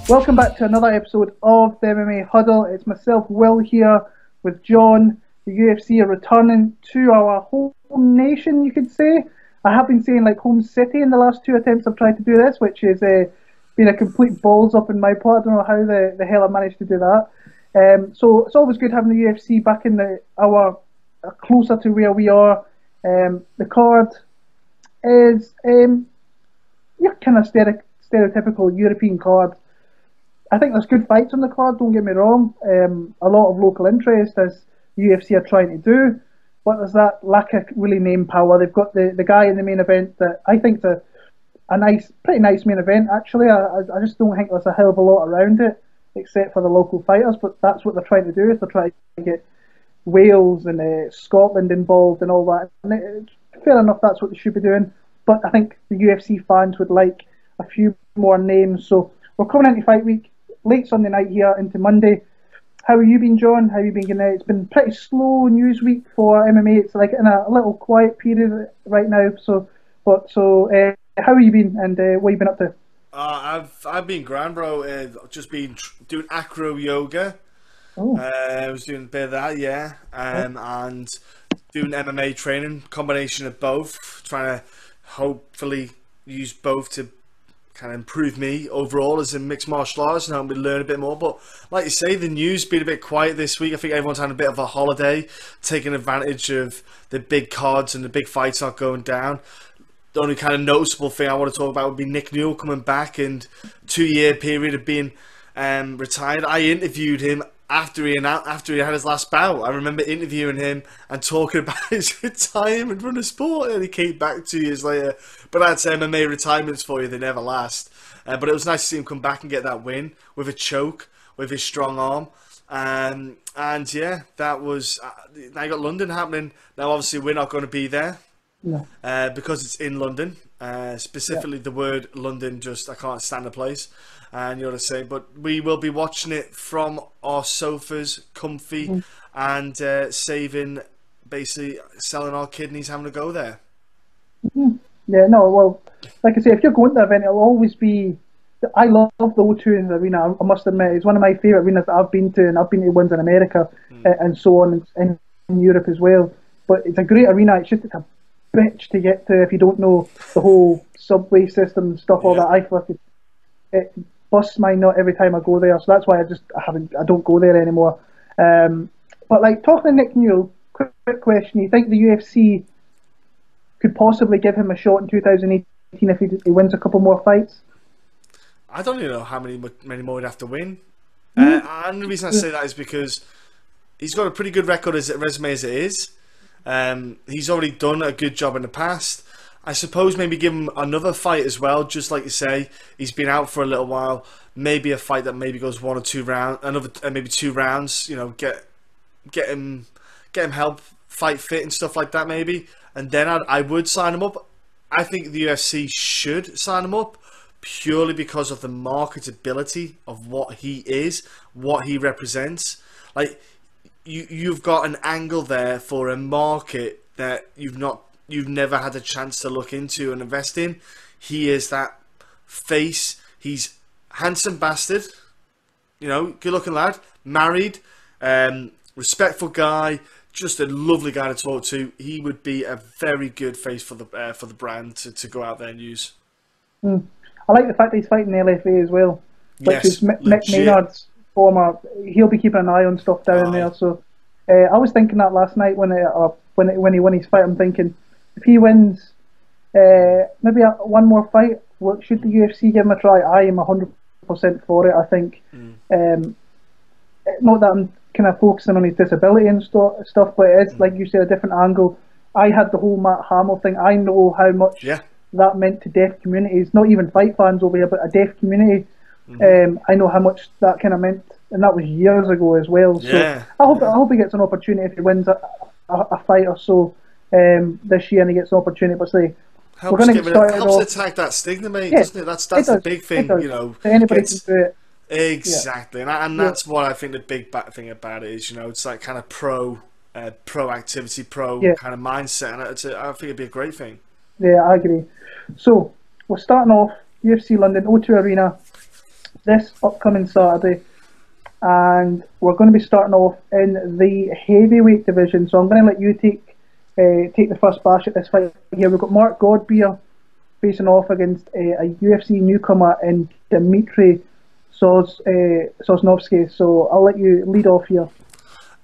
Welcome back to another episode of the MMA Huddle. It's myself, Will, here with John. The UFC are returning to our home nation, you could say. I have been saying like home city in the last two attempts I've tried to do this, which has been a complete balls up in my part. I don't know how the hell I managed to do that. So it's always good having the UFC back in our closer to where we are. The card is your kind of stereotypical European card. I think there's good fights on the card, don't get me wrong. A lot of local interest, as UFC are trying to do, but there's that lack of really name power. They've got the guy in the main event that I think is a pretty nice main event, actually. I just don't think there's a hell of a lot around it, except for the local fighters, but that's what they're trying to do, is they're trying to get Wales and Scotland involved and all that. And fair enough, that's what they should be doing, but I think the UFC fans would like a few more names. So we're coming into fight week, late Sunday night here into Monday. How have you been, John? How have you been getting out? It's been pretty slow news week for MMA. It's like in a little quiet period right now. So how have you been, and what have you been up to? I've been grand, bro. Just been doing acro yoga. Oh. I was doing a bit of that, yeah. And doing MMA training, combination of both. Trying to hopefully use both to kind of improve me overall as a mixed martial artist and help me learn a bit more. But like you say, the news been a bit quiet this week. I think everyone's had a bit of a holiday, taking advantage of the big cards and the big fights not going down. The only kind of noticeable thing I want to talk about would be Nick Newell coming back and 2-year period of being retired. I interviewed him after he had his last bout. I remember interviewing him and talking about his retirement from the sport, and he came back 2 years later. But that's MMA retirements for you; they never last. But it was nice to see him come back and get that win with a choke, with his strong arm. And yeah, that was. Now you got London happening. Now obviously we're not going to be there. No. Because it's in London. Specifically, the word London, I can't stand the place. And you're to say, but we will be watching it from our sofas, comfy, and basically selling our kidneys, having to go there. Yeah, no, well, like I say, if you're going to the event, it'll always be. I love the O2 arena. I must admit, it's one of my favourite arenas that I've been to, and I've been to ones in America and so on, and in Europe as well. But it's a great arena. It's a bitch to get to if you don't know the whole subway system and stuff. All that it busts my nut every time I go there. So that's why I don't go there anymore. But like talking to Nick Newell, quick question: you think the UFC could possibly give him a shot in 2018 if he wins a couple more fights? I don't even know how many more he'd have to win. And the reason I say that is because he's got a pretty good resume as it is. He's already done a good job in the past. I suppose maybe give him another fight as well, just like you say. He's been out for a little while. Maybe a fight that maybe goes 1 or 2 rounds, maybe 2 rounds. You know, get him help fight fit and stuff like that maybe. And then I would sign him up. I think the UFC should sign him up purely because of the marketability of what he is, what he represents. Like you've got an angle there for a market that you've never had a chance to look into and invest in. He is that face. He's handsome bastard, you know, good looking lad, married, respectful guy, just a lovely guy to talk to. He would be a very good face for the brand to go out there and use. I like the fact that he's fighting the LFA as well, which is Mick Maynard's former. He'll be keeping an eye on stuff down there. So I was thinking that last night when he won his fight. I'm thinking if he wins maybe one more fight, should the UFC give him a try? I am 100% for it. I think not that I'm kind of focusing on his disability and stuff, but it is like you said, a different angle. I had the whole Matt Hamill thing. I know how much that meant to deaf communities, not even fight fans over here, but a deaf community. I know how much that kind of meant, and that was years ago as well. So I hope he gets an opportunity if he wins a fight or so this year, and he gets an opportunity. But say helps attack that stigma, mate, doesn't it? That's the big thing, you know. Anybody can do it. Exactly, and that's what I think the big thing about it is. You know, it's like kind of pro activity, kind of mindset, and I think it'd be a great thing. Yeah, I agree. So we're starting off UFC London, O2 Arena. this upcoming Saturday, and we're going to be starting off in the heavyweight division. So I'm going to let you take the first bash at this fight here. We've got Mark Godbeer facing off against a UFC newcomer in Dmitry Sosnovsky. So I'll let you lead off here.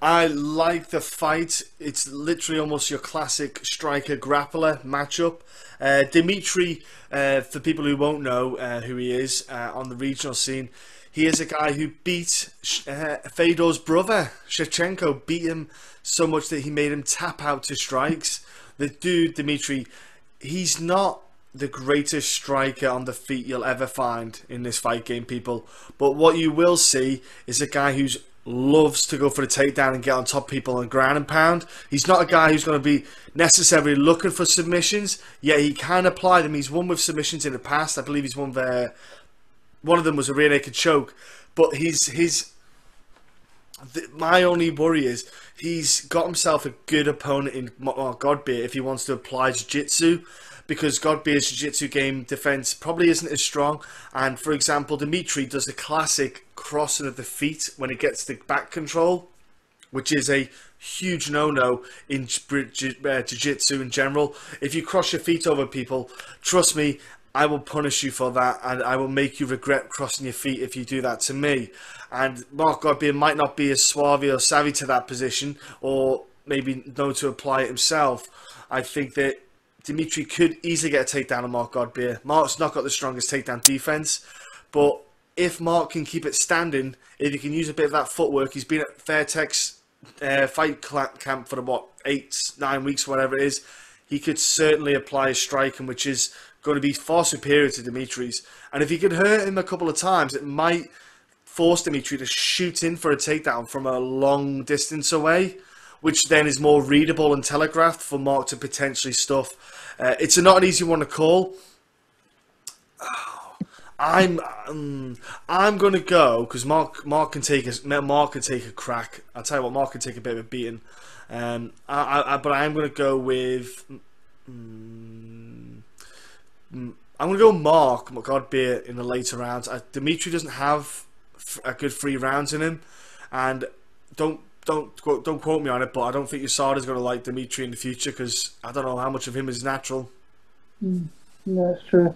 I like the fight. It's literally almost your classic striker grappler matchup. Dmitry, for people who won't know who he is on the regional scene, he is a guy who beat Fedor's brother, Shevchenko, beat him so much that he made him tap out to strikes. The dude, Dmitry, he's not the greatest striker on the feet you'll ever find in this fight game, people. But what you will see is a guy who's loves to go for the takedown and get on top of people and ground and pound. He's not a guy who's going to be necessarily looking for submissions, yet he can apply them. He's won with submissions in the past. I believe he's won there. One of them was a rear naked choke. But my only worry is he's got himself a good opponent in Godbeer if he wants to apply jiu-jitsu, because Godbeer's jiu-jitsu game defense probably isn't as strong. And for example, Dmitry does the classic crossing of the feet when it gets the back control, which is a huge no-no in jiu-jitsu in general. If you cross your feet over people, trust me, I will punish you for that, and I will make you regret crossing your feet if you do that to me. And Mark Godbeer might not be as suave or savvy to that position, or maybe know to apply it himself. I think that Dmitry could easily get a takedown on Mark Godbeer. Mark's not got the strongest takedown defense, but if Mark can keep it standing, if he can use a bit of that footwork, he's been at Fairtech's fight camp for 8-9 weeks, whatever it is, he could certainly apply his striking, which is going to be far superior to Dmitry's. And if he can hurt him a couple of times, it might force Dmitry to shoot in for a takedown from a long distance away, which then is more readable and telegraphed for Mark to potentially stuff. It's not an easy one to call. I'm going to go, because Mark can take a crack. I'll tell you what, Mark can take a bit of a beating. But I am going to go with I'm going to go Mark Godbeer in the later rounds. Dmitry doesn't have a good 3 rounds in him, and don't quote me on it, but I don't think USADA's going to like Dmitry in the future, because I don't know how much of him is natural. That's true.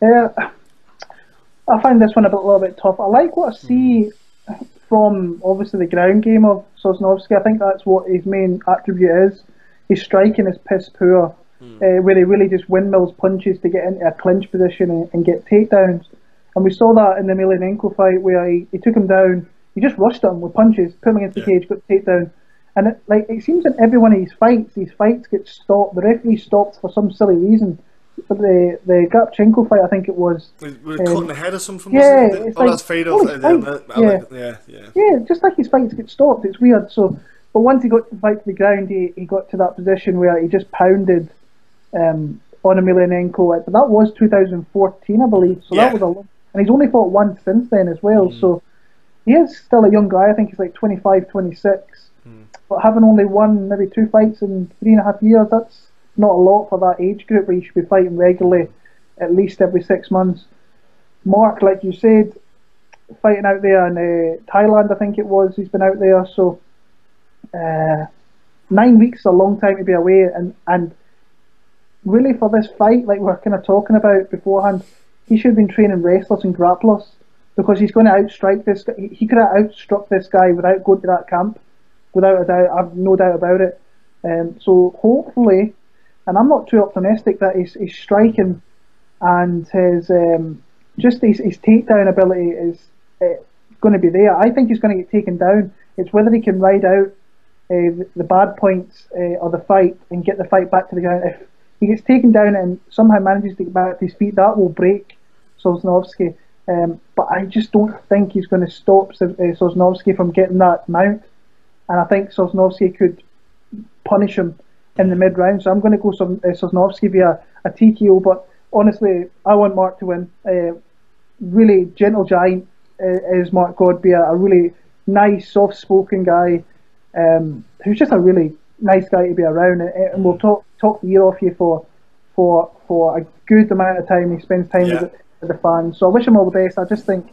I find this one a little bit tough. I like what I see from obviously the ground game of Sosnovsky. I think that's what his main attribute is. His striking is piss poor, where he really just windmills punches to get into a clinch position and get takedowns. And we saw that in the Emelianenko fight, where he took him down. He just rushed him with punches, put him against the cage, got the takedown. And it seems in every one of these fights get stopped. The referee stopped for some silly reason. But the Gapchenko fight, I think it was. Was it caught in the head or something? Yeah, wasn't it? That's Fedor. Yeah, just like his fights get stopped. It's weird. So, but once he got the fight to the ground, he got to that position where he just pounded on Emelianenko. But that was 2014, I believe. So that was a long, and he's only fought once since then as well. So he is still a young guy. I think he's like 25, 26. But having only won maybe 2 fights in 3.5 years, that's not a lot for that age group, where you should be fighting regularly at least every 6 months. Mark, like you said, fighting out there in Thailand, I think it was, he's been out there. So 9 weeks is a long time to be away, and really for this fight, like we were kind of talking about beforehand, he should have been training wrestlers and grapplers, because he's going to outstrike this guy. He could have outstruck this guy without going to that camp, without a doubt. I've no doubt about it. So hopefully, and I'm not too optimistic that his striking and his his takedown ability is going to be there. I think he's going to get taken down. It's whether he can ride out the bad points of the fight and get the fight back to the ground. If he gets taken down and somehow manages to get back to his feet, that will break Sosnovsky. But I just don't think he's going to stop Sosnovsky from getting that mount. And I think Sosnovsky could punish him in the mid-round. So I'm going to go Sosnovsky via a TKO. But honestly, I want Mark to win. Really gentle giant is Mark Godbeer. A really nice, soft-spoken guy who's just a really nice guy to be around. And we'll talk the ear off you for a good amount of time. He spends time with the fans. So I wish him all the best. I just think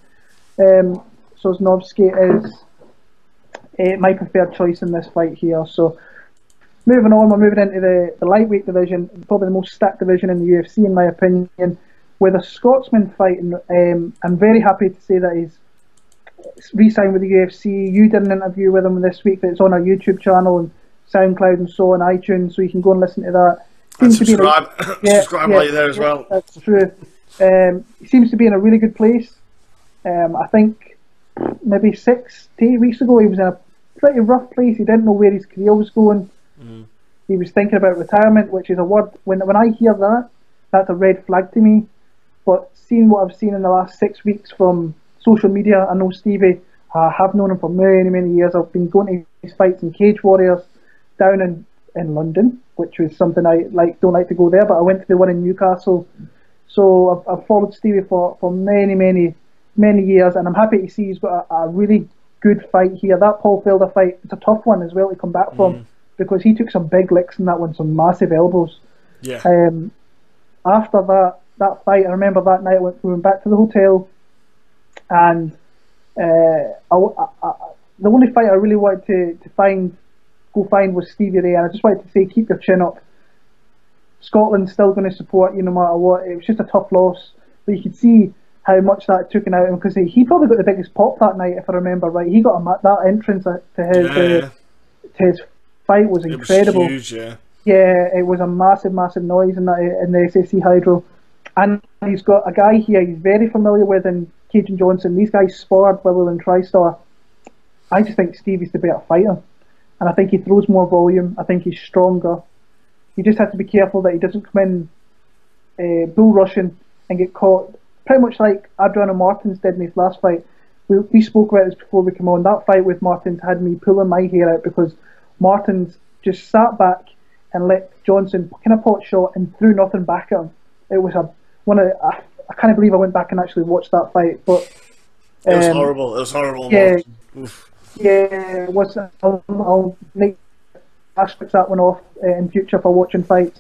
Sosnovsky is my preferred choice in this fight here. So moving on, we're moving into the lightweight division, probably the most stacked division in the UFC in my opinion, with a Scotsman fighting. I'm very happy to say that he's re-signed with the UFC. You did an interview with him this week that's on our YouTube channel and SoundCloud and so on, iTunes, so you can go and listen to that. And subscribe. Subscribe while you're there as well. That's true. He seems to be in a really good place. I think maybe 6 to 8 weeks ago he was in a pretty rough place. He didn't know where his career was going. He was thinking about retirement, which is a word, when I hear that, that's a red flag to me. But seeing what I've seen in the last 6 weeks from social media, I know Stevie, I have known him for many, many years. I've been going to his fights in Cage Warriors down in London, which was something I don't like to go there, but I went to the one in Newcastle. So I've followed Stevie for many, many, many years, and I'm happy to see he's got a really good fight here. That Paul Felder fight, it's a tough one as well to come back from, because he took some big licks in that one, some massive elbows. Yeah. After that fight, I remember that night we went back to the hotel, and the only fight I really wanted to go find was Stevie Ray, and I just wanted to say, keep your chin up. Scotland's still going to support you no matter what. It was just a tough loss, but you could see how much that took him out, because he probably got the biggest pop that night, if I remember right. He got that entrance to his fight was incredible. It was huge, yeah. Yeah, it was a massive, massive noise in the SSC Hydro. And he's got a guy here he's very familiar with in Cajun Johnson. These guys sparred Willow and TriStar. I just think Stevie's the better fighter. And I think he throws more volume. I think he's stronger. You just have to be careful that he doesn't come in bull rushing and get caught. Pretty much like Adriano Martins did in his last fight. We spoke about this before we came on. That fight with Martins had me pulling my hair out, because Martins just sat back and let Johnson kind of pot shot and threw nothing back at him. It was I can't believe I went back and actually watched that fight. But it was horrible. It was horrible. Yeah, yeah. It was. I'll make that one off in future for watching fights.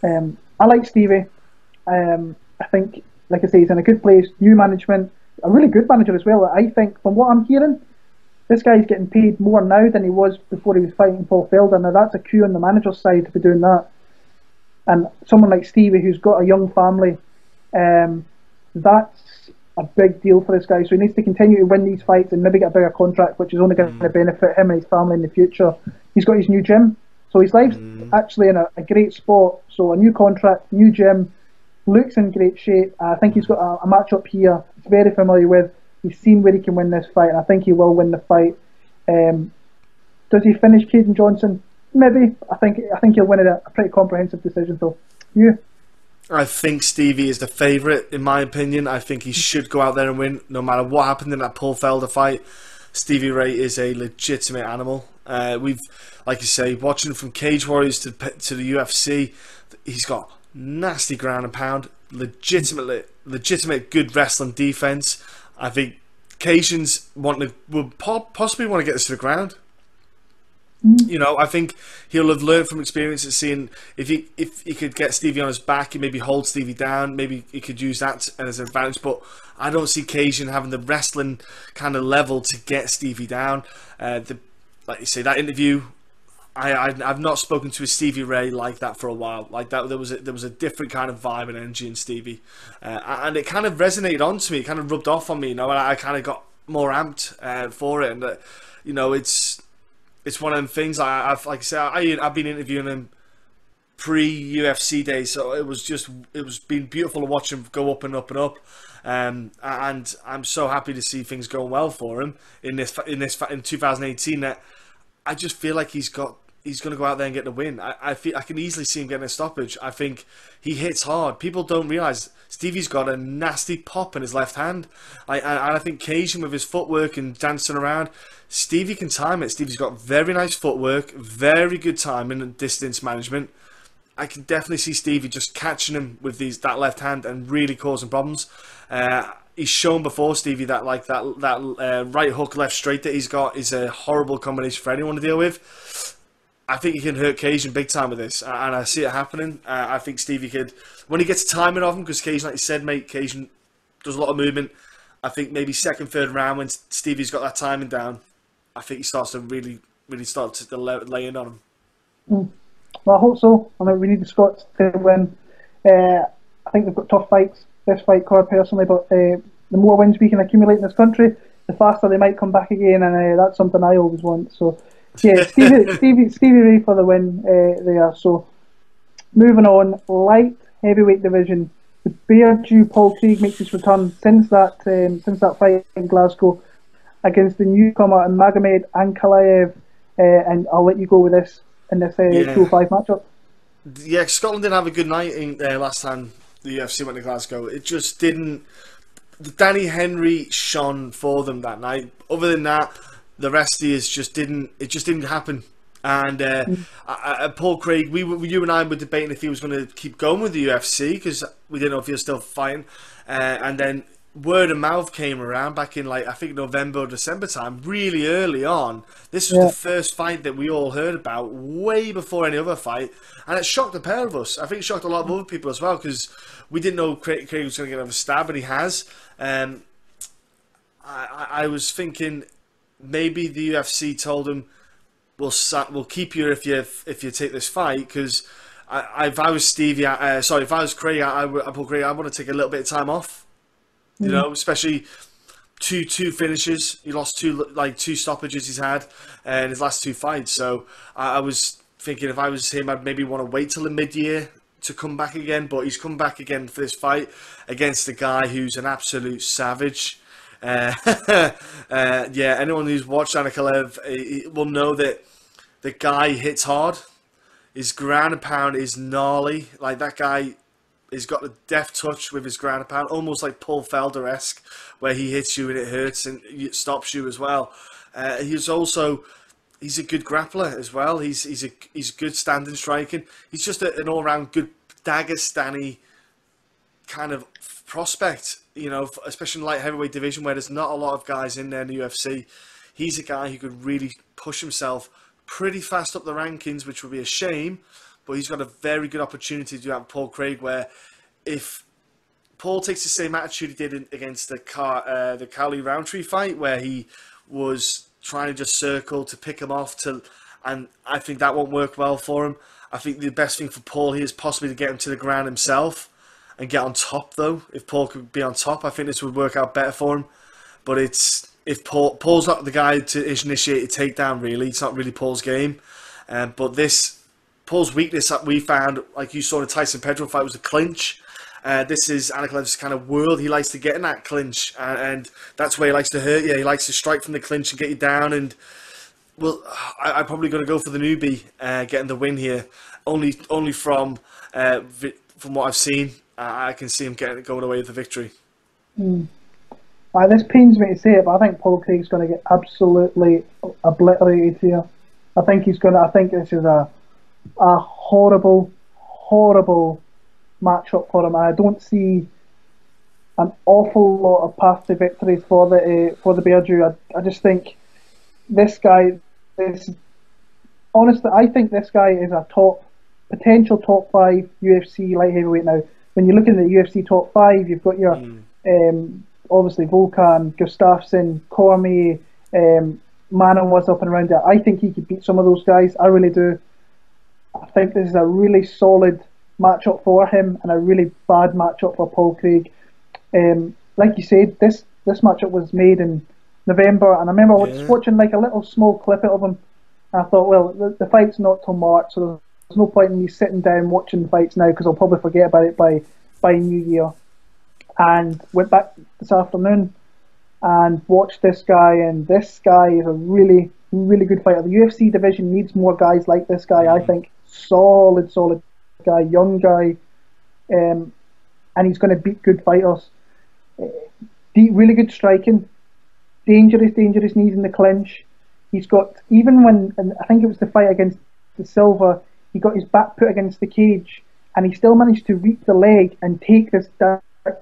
I like Stevie. I think, like I say, he's in a good place. New management, a really good manager as well. I think, from what I'm hearing, this guy's getting paid more now than he was before he was fighting Paul Felder. Now that's a coup on the manager's side to be doing that. And someone like Stevie, who's got a young family, that's a big deal for this guy. So he needs to continue to win these fights and maybe get a bigger contract, which is only going to benefit him and his family in the future. He's got his new gym, so his life's actually in a great spot. So a new contract, new gym, Luke's in great shape. I think he's got a match-up here he's very familiar with. He's seen where he can win this fight, and I think he will win the fight. Does he finish Cajun Johnson? Maybe. I think he'll win it a pretty comprehensive decision. So, you? I think Stevie is the favourite, in my opinion. I think he should go out there and win, no matter what happened in that Paul Felder fight. Stevie Ray is a legitimate animal. We've, like you say, watching from Cage Warriors to the UFC, he's got nasty ground and pound, legitimate good wrestling defense. I think Cajuns will possibly want to get this to the ground. You know, I think he'll have learned from experience of seeing if he could get Stevie on his back and maybe hold Stevie down, maybe he could use that as an advantage. But I don't see Cajun having the wrestling kind of level to get Stevie down. Like you say, that interview, I've not spoken to a Stevie Ray like that for a while. Like that, there was a different kind of vibe and energy in Stevie, and it kind of resonated onto me. It kind of rubbed off on me. You know, and I kind of got more amped for it. And you know, it's one of them things. Like I say, I've been interviewing him pre-UFC days, so it was been beautiful to watch him go up and up and up. And I'm so happy to see things going well for him in 2018. That I just feel like he's going to go out there and get the win. I can easily see him getting a stoppage. I think he hits hard. People don't realise Stevie's got a nasty pop in his left hand. I think Cajun, with his footwork and dancing around, Stevie can time it. Stevie's got very nice footwork, very good timing and distance management. I can definitely see Stevie just catching him with that left hand and really causing problems. He's shown before, Stevie, that right hook, left straight that he's got is a horrible combination for anyone to deal with. I think he can hurt Cajun big time with this, and I see it happening. I think Stevie could, when he gets timing of him, because Cajun, like you said, mate, Cajun does a lot of movement. I think maybe second, third round when Stevie's got that timing down, I think he starts to really start to lay in on him. Well, I hope so. I mean, we need the Scots to win. I think they've got tough fights, this fight card personally, but the more wins we can accumulate in this country, the faster they might come back again, and that's something I always want. So, yeah, Stevie Ray for the win there. So, moving on, light heavyweight division. The Beardew Paul Craig makes his return since that fight in Glasgow against the newcomer Magomed Ankalaev, and I'll let you go with this in this 205 matchup. Yeah, Scotland didn't have a good night last time the UFC went to Glasgow. It just didn't. Danny Henry shone for them that night. Other than that, the rest is just didn't. It just didn't happen. And Paul Craig, you and I were debating if he was going to keep going with the UFC because we didn't know if he was still fighting. And then word of mouth came around back in I think November or December time, really early on. This was the first fight that we all heard about, way before any other fight, and it shocked a pair of us. I think it shocked a lot of other people as well because we didn't know Craig was going to get another stab, and he has. I was thinking maybe the UFC told him, We'll keep you if you take this fight, because if I was Stevie, if I was Craig, Paul Craig, I want to take a little bit of time off. You know, especially two finishes. He lost two stoppages he's had in his last two fights. So I was thinking if I was him, I'd maybe want to wait till the mid-year to come back again. But he's come back again for this fight against a guy who's an absolute savage. Yeah, anyone who's watched Ankalaev will know that the guy hits hard. His ground and pound is gnarly. Like, that guy has got a deft touch with his ground and pound, almost like Paul Felder-esque, where he hits you and it hurts and it stops you as well. He's a good grappler as well. He's good standing striking. He's just an all-round good Dagestani kind of prospect, you know, especially in light heavyweight division where there's not a lot of guys in there in the UFC. He's a guy who could really push himself pretty fast up the rankings, which would be a shame, but he's got a very good opportunity to do that with Paul Craig, where if Paul takes the same attitude he did against the Cowley Roundtree fight, where he was trying to just circle to pick him off, and I think that won't work well for him. I think the best thing for Paul here is possibly to get him to the ground himself and get on top, though. If Paul could be on top, I think this would work out better for him. But if Paul's not the guy to initiate a takedown, really. It's not really Paul's game. But Paul's weakness that we found, like you saw in the Tyson Pedro fight, was the clinch. This is Ankalaev's kind of world. He likes to get in that clinch, and that's where he likes to hurt you. He likes to strike from the clinch and get you down. And well, I'm probably going to go for the newbie getting the win here. Only from what I've seen, I can see him going away with the victory. This pains me to say it, but I think Paul Craig's going to get absolutely obliterated here. I think this is a horrible matchup for him. I don't see an awful lot of path to victory for the Beardew. I just think this guy is, honestly, I think this guy is a potential top 5 UFC light heavyweight now. When you're looking at the UFC top 5, you've got your obviously Volkan, Gustafsson, Cormier, Manon was up and around there. I think he could beat some of those guys. I really do. I think this is a really solid matchup for him and a really bad matchup for Paul Craig. Like you said, this matchup was made in November, and I remember watching like a little small clip of him. And I thought, well, the fight's not till March, so there's no point in me sitting down watching the fights now because I'll probably forget about it by New Year. And went back this afternoon and watched this guy, and this guy is a really, really good fighter. The UFC division needs more guys like this guy, I think. Solid guy, young guy, and he's going to beat good fighters. Really good striking, dangerous knees in the clinch. He's got, even when, and I think it was the fight against the Silva, he got his back put against the cage, and he still managed to reap the leg and take this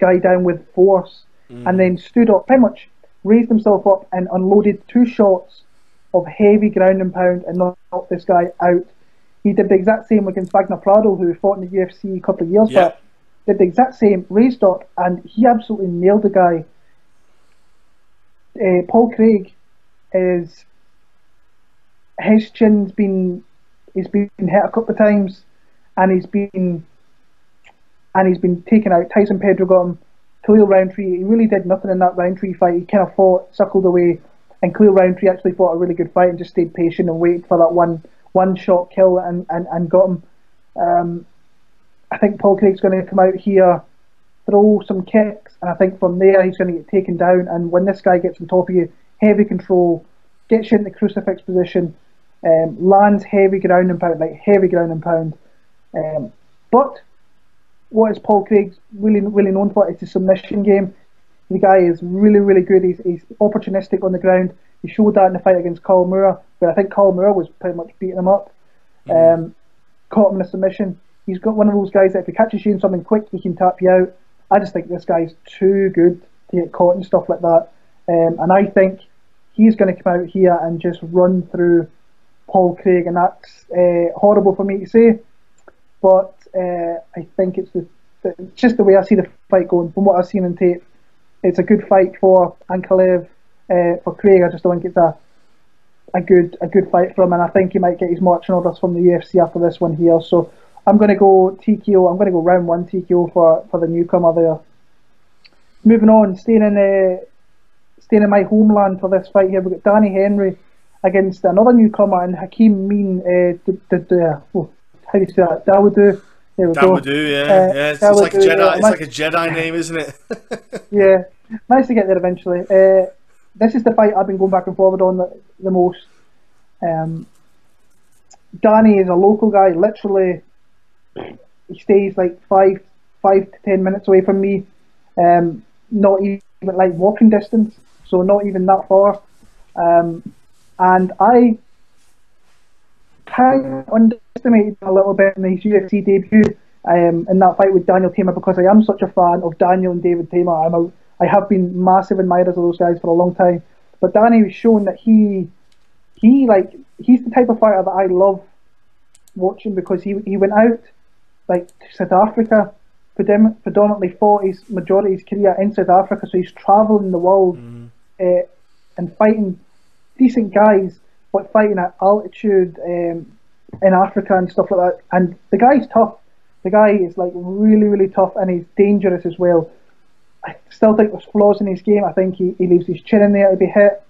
guy down with force, and then stood up, pretty much raised himself up and unloaded 2 shots of heavy ground and pound and knocked this guy out. He did the exact same against Wagner Prado, who fought in the UFC a couple of years back. Did the exact same, raised up, and he absolutely nailed the guy. Paul Craig is his he's been hit a couple of times, and he's been taken out. Tyson Pedro got him. Khalil Roundtree, he really did nothing in that Roundtree fight. He kind of fought, suckled away, and Khalil Roundtree actually fought a really good fight and just stayed patient and waited for that one shot kill and got him. I think Paul Craig's going to come out here, throw some kicks, and I think from there he's going to get taken down. And when this guy gets on top of you, heavy control, gets you into crucifix position, lands heavy ground and pound. But what is Paul Craig really known for is the submission game. The guy is really good. He's opportunistic on the ground. He showed that in the fight against Carl Moore, but I think Carl Moore was pretty much beating him up. Caught him in a submission. He's got one of those guys that if he catches you in something quick, he can tap you out. I just think this guy's too good to get caught and stuff like that. And I think he's going to come out here and just run through Paul Craig, and that's horrible for me to say, but I think it's just the way I see the fight going. From what I've seen in tape, it's a good fight for Ankalaev. For Craig, I just don't think it's a good fight for him, and I think he might get his marching orders from the UFC after this one here. So I'm going to go TKO. I'm going to go round 1 TKO for the newcomer there. Moving on, staying in my homeland for this fight here, we've got Danny Henry against another newcomer and Hakeem Mean. How do you say that? Dawodu. There we go. Dawodu, yeah. It's like a Jedi. It's like a Jedi name, isn't it? Yeah, managed to get there eventually. This is the fight I've been going back and forward on the most. Danny is a local guy. Literally, he stays like 5 to 10 minutes away from me. Not even like walking distance, so not even that far. And I kind of underestimated him a little bit in his UFC debut in that fight with Daniel Teymur, because I am such a fan of Daniel and David Teymur. I have been massive admirers of those guys for a long time. But Danny was shown that he's the type of fighter that I love watching, because he went out like to South Africa, predominantly fought his majority of his career in South Africa, so he's travelling the world and fighting decent guys, but fighting at altitude in Africa and stuff like that. And the guy's tough. The guy is like really tough, and he's dangerous as well. I still think there's flaws in his game. I think he leaves his chin in there to be hit.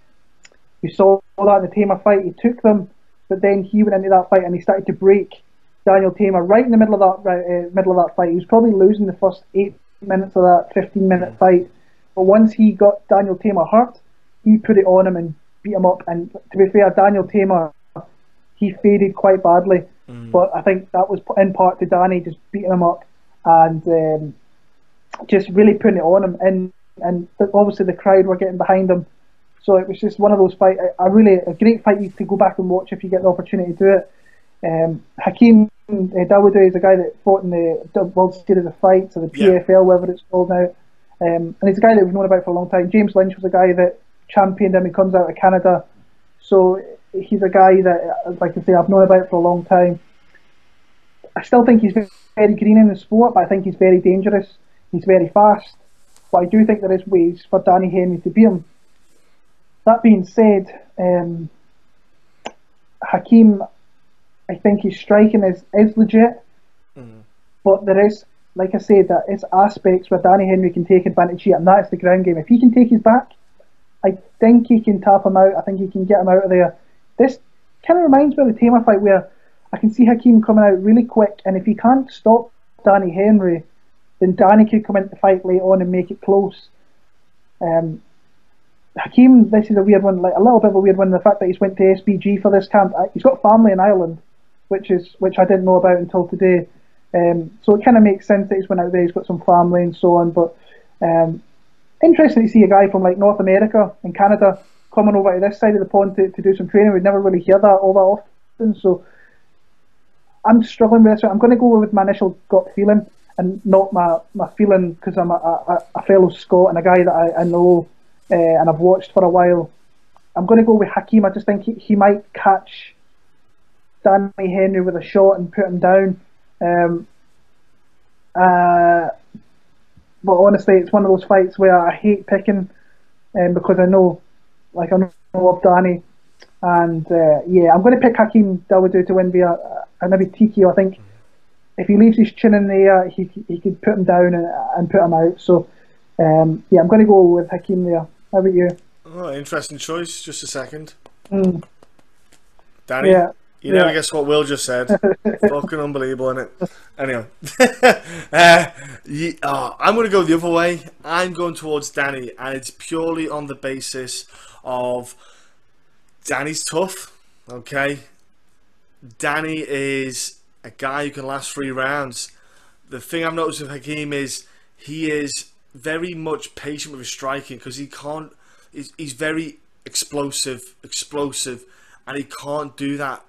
We saw that in the Teymur fight. He took them, but then he went into that fight and he started to break Daniel Teymur right in the middle of that fight. He was probably losing the first 8 minutes of that 15-minute fight, but once he got Daniel Teymur hurt, he put it on him and beat him up. And to be fair, Daniel Teymur, he faded quite badly, but I think that was in part to Danny just beating him up and just really putting it on him. And obviously the crowd were getting behind him, so it was just one of those fights. A great fight to go back and watch if you get the opportunity to do it. Hakeem Dawodu is a guy that fought in the World Series of Fights, or the PFL, whatever it's called now. And he's a guy that we've known about for a long time. James Lynch was a guy that championed him. He comes out of Canada, so he's a guy that, like I say, I've known about for a long time. I still think he's very green in the sport, but I think he's very dangerous. He's very fast, but I do think there is ways for Danny Henry to beat him. That being said, Hakeem, I think his striking is legit, but there is, like I said, that is aspects where Danny Henry can take advantage here, and that is the ground game. If he can take his back, I think he can tap him out. I think he can get him out of there. This kind of reminds me of the Teymur fight, where I can see Hakeem coming out really quick, and if he can't stop Danny Henry, then Danny could come into the fight late on and make it close. Hakeem, this is a weird one, like a little bit of a weird one, the fact that he's went to SBG for this camp. He's got family in Ireland, which I didn't know about until today. So it kind of makes sense that he's went out there, he's got some family and so on. But interesting to see a guy from like North America and Canada coming over to this side of the pond to do some training. We'd never really hear that all that often. So I'm struggling with this. I'm going to go with my initial gut feeling, and not my feeling because I'm a fellow Scot and a guy that I know and I've watched for a while. I'm going to go with Hakeem. I just think he might catch Danny Henry with a shot and put him down. But honestly, it's one of those fights where I hate picking because I know like I know of Danny, and yeah, I'm going to pick Hakeem Dawodu to win via maybe TKO. I think if he leaves his chin in the air, he could put him down and put him out. So yeah, I'm going to go with Hakeem there. How about you? Oh, interesting choice. Just a second. Mm, Danny, yeah, you never yeah. guess what Will just said. Fucking unbelievable, isn't it? Anyway, I'm going to go the other way. I'm going towards Danny, and it's purely on the basis of Danny's tough. Okay, Danny is a guy who can last 3 rounds. The thing I've noticed with Hakeem is he is very much patient with his striking because he can't. He's very explosive, and he can't do that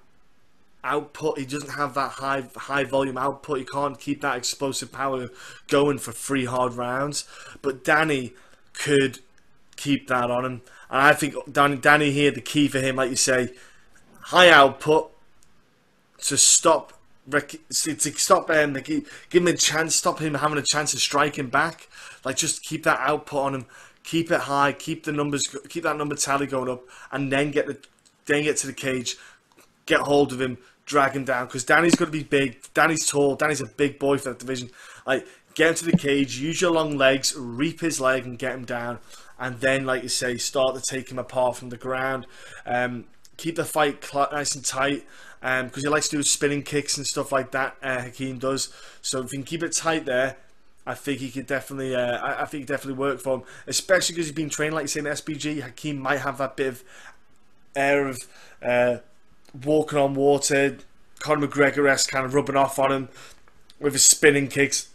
output. He doesn't have that high volume output. He can't keep that explosive power going for 3 hard rounds. But Danny could keep that on him, and I think Danny here, the key for him, like you say, high output to stop. Give him a chance, stop him having a chance of striking back. Like, just keep that output on him, keep it high, keep the numbers, keep that number tally going up, and then get to the cage, get hold of him, drag him down. Because Danny's going to be big. Danny's tall. Danny's a big boy for that division. Like, get him to the cage, use your long legs, reap his leg, and get him down. And then, like you say, start to take him apart from the ground. Keep the fight nice and tight. Because he likes to do spinning kicks and stuff like that. Hakeem does. So if you can keep it tight there, I think he could definitely. I think definitely work for him, especially because he's been trained like you say in SBG. Hakeem might have that bit of air of walking on water, Conor McGregor-esque, kind of rubbing off on him with his spinning kicks,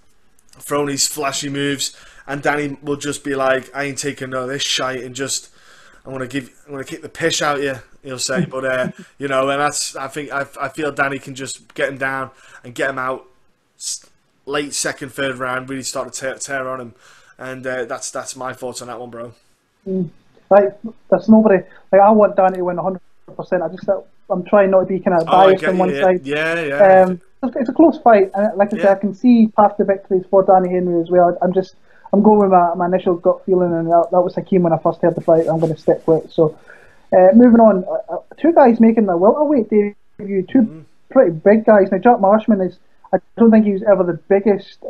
throwing these flashy moves, and Danny will just be like, "I ain't taking none of this shite," and just, I'm gonna kick the piss out of you. He'll say, but you know, and that's, I feel Danny can just get him down and get him out late 2nd, 3rd round, really start to tear on him, and that's my thoughts on that one, bro. Like, there's nobody, like, I want Danny to win 100%. I'm trying not to be kind of biased on one side. Yeah. It's a close fight, and like I said, I can see past the victories for Danny Henry as well. I'm going with my initial gut feeling, and that was Hakeem when I first heard the fight. I'm going to stick with it. So, moving on, 2 guys making the welterweight debut, 2 pretty big guys. Now, Jack Marshman is, I don't think he was ever the biggest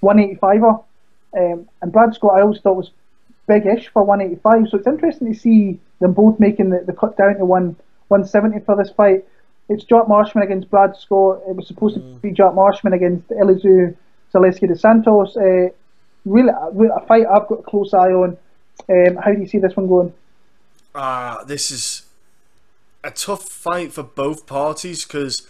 185er, and Brad Scott I always thought was big-ish for 185. So it's interesting to see them both making the cut down to 170 for this fight. It's Jack Marshman against Brad Scott. It was supposed to be Jack Marshman against Elizu Zaleski dos Santos. Really a fight I've got a close eye on. How do you see this one going? This is a tough fight for both parties, because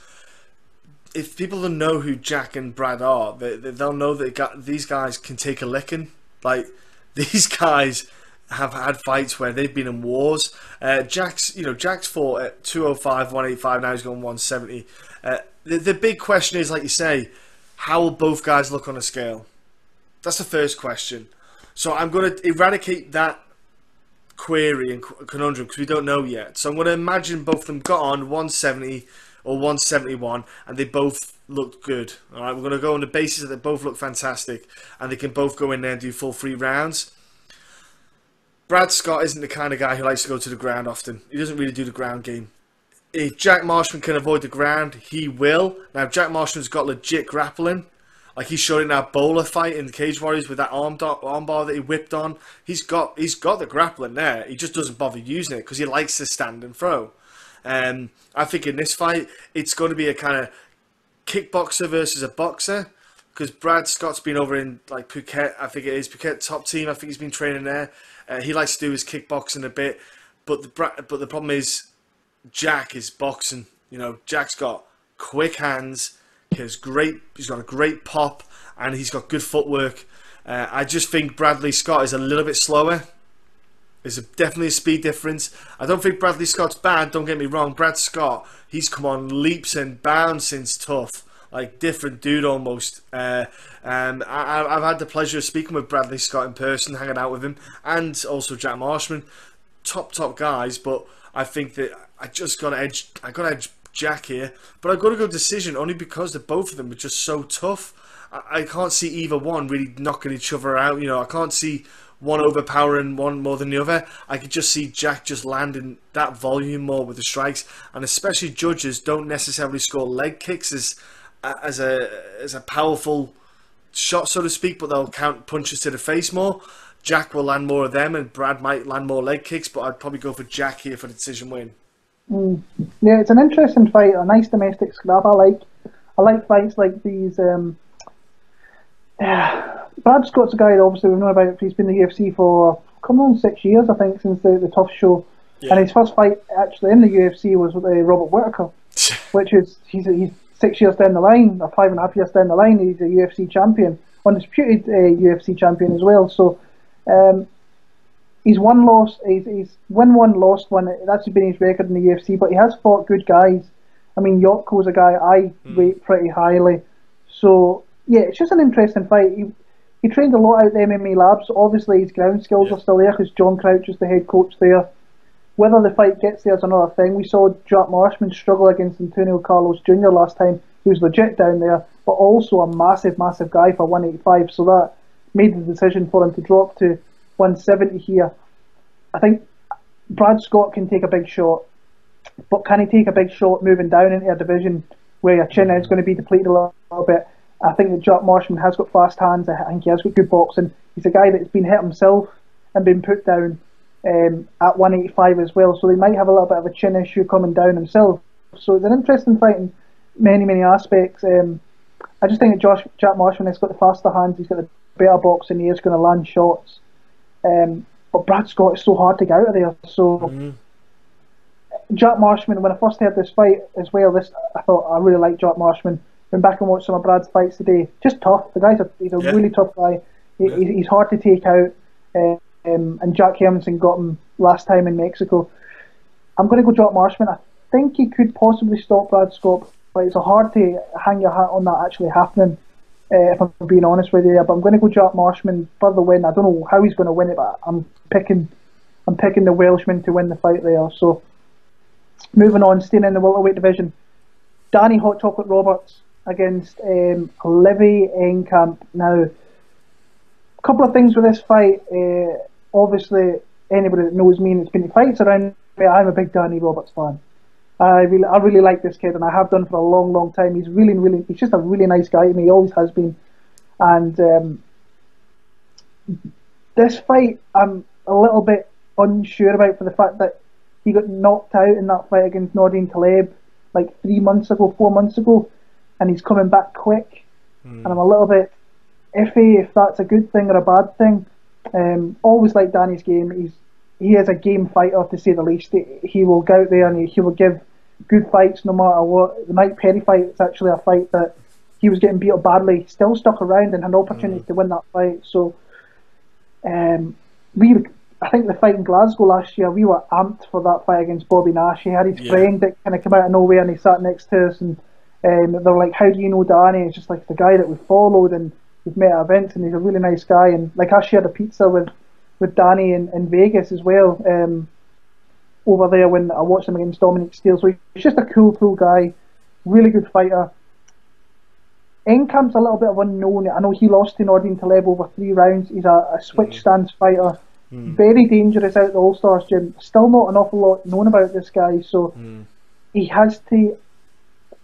if people don't know who Jack and Brad are, they'll know that these guys can take a licking. Like, these guys have had fights where they've been in wars. Jack's fought at 205, 185. Now he's going 170. The big question is, like you say, how will both guys look on a scale? That's the first question. So I'm going to eradicate that query and conundrum because we don't know yet. So I'm going to imagine both of them got on 170 or 171 and they both looked good. All right, we're going to go on the basis that they both look fantastic and they can both go in there and do full 3 rounds. Brad Scott isn't the kind of guy who likes to go to the ground often. He doesn't really do the ground game. If Jack Marshman can avoid the ground, he will. Now, Jack Marshman's got legit grappling. Like he showed in that bowler fight in the Cage Warriors with that armbar that he whipped on. He's got the grappling there. He just doesn't bother using it because he likes to stand and throw. I think in this fight, it's going to be a kind of kickboxer versus a boxer. Because Brad Scott's been over in like Phuket, I think it is Phuket top team. I think he's been training there. He likes to do his kickboxing a bit, but the problem is Jack is boxing. You know, Jack's got quick hands. He's got a great pop, and he's got good footwork. I just think Bradley Scott is a little bit slower. There's definitely a speed difference. I don't think Bradley Scott's bad. Don't get me wrong. Brad Scott, he's come on leaps and bounds since tough. Like, different dude almost. I've had the pleasure of speaking with Bradley Scott in person, hanging out with him, and also Jack Marshman. Top guys, but I think that I got to edge Jack here. But I've got to go decision only because both of them are just so tough. I can't see either one really knocking each other out. You know, I can't see one overpowering one more than the other. I could just see Jack just landing that volume more with the strikes, and especially judges don't necessarily score leg kicks as a powerful shot, so to speak, but they'll count punches to the face more. Jack will land more of them, and Brad might land more leg kicks, but I'd probably go for Jack here for the decision win. Yeah, it's an interesting fight, a nice domestic scrap. I like fights like these. Brad Scott's a guy that obviously we've known about. He's been in the UFC for coming on 6 years, I think, since the Tough Show. Yeah. And his first fight actually in the UFC was with Robert Whittaker, which is he's 6 years down the line, or 5.5 years down the line. He's a UFC champion, undisputed UFC champion as well. So he's won, lost. He's win one, lost one. That's been his record in the UFC. But he has fought good guys. I mean, Yotko's a guy I rate pretty highly. So yeah, it's just an interesting fight. He trained a lot out at the MMA labs. Obviously, his ground skills are still there because John Crouch is the head coach there. Whether the fight gets there is another thing. We saw Jack Marshman struggle against Antonio Carlos Jr. last time. He was legit down there, but also a massive, massive guy for 185. So that made the decision for him to drop to 170 here. I think Brad Scott can take a big shot, but can he take a big shot moving down into a division where your chin is going to be depleted a little bit? I think that Jack Marshman has got fast hands. I think he has got good boxing. He's a guy that's been hit himself and been put down at 185 as well. So they might have a little bit of a chin issue coming down himself. So it's an interesting fight in many, many aspects. I just think that Jack Marshman has got the faster hands. He's got the better boxing. He is going to land shots. But Brad Scott is so hard to get out of there. So Jack Marshman, when I first heard this fight as well, I thought I really like Jack Marshman. Went back and watched some of Brad's fights today. Just tough. The guy's he's a really tough guy. He's hard to take out. And Jack Hermanson got him last time in Mexico. I'm going to go Jack Marshman. I think he could possibly stop Brad Scott, but it's hard to hang your hat on that actually happening, if I'm being honest with you. But I'm going to go Jack Marshman for the win. I don't know how he's going to win it, but I'm picking the Welshman to win the fight there. So moving on, staying in the welterweight division, Danny Hot Chocolate Roberts against Livy Enkamp. Now, a couple of things with this fight. Obviously, anybody that knows me and it's been fights around me, I'm a big Danny Roberts fan. I really like this kid, and I have done for a long, long time. He's he's just a really nice guy to me. He always has been. And this fight, I'm a little bit unsure about for the fact that he got knocked out in that fight against Nordin Taleb like 4 months ago, and he's coming back quick. And I'm a little bit iffy if that's a good thing or a bad thing. Always like Danny's game. He is a game fighter, to say the least. He will go out there and he will give good fights no matter what. The Mike Perry fight is actually a fight that he was getting beat up badly, still stuck around and had an opportunity to win that fight. So I think the fight in Glasgow last year, we were amped for that fight against Bobby Nash. He had his friend that kind of came out of nowhere and he sat next to us, and they were like, how do you know Danny? It's just like the guy that we followed and we've met at events, and he's a really nice guy. And like, I shared a pizza with Danny in Vegas as well, over there when I watched him against Dominic Steele. So he's just a cool guy, really good fighter. Enkamp's a little bit of unknown. I know he lost to Nordin Taleb over 3 rounds. He's a switch stance fighter, very dangerous out the All-Stars gym. Still not an awful lot known about this guy, so he has to,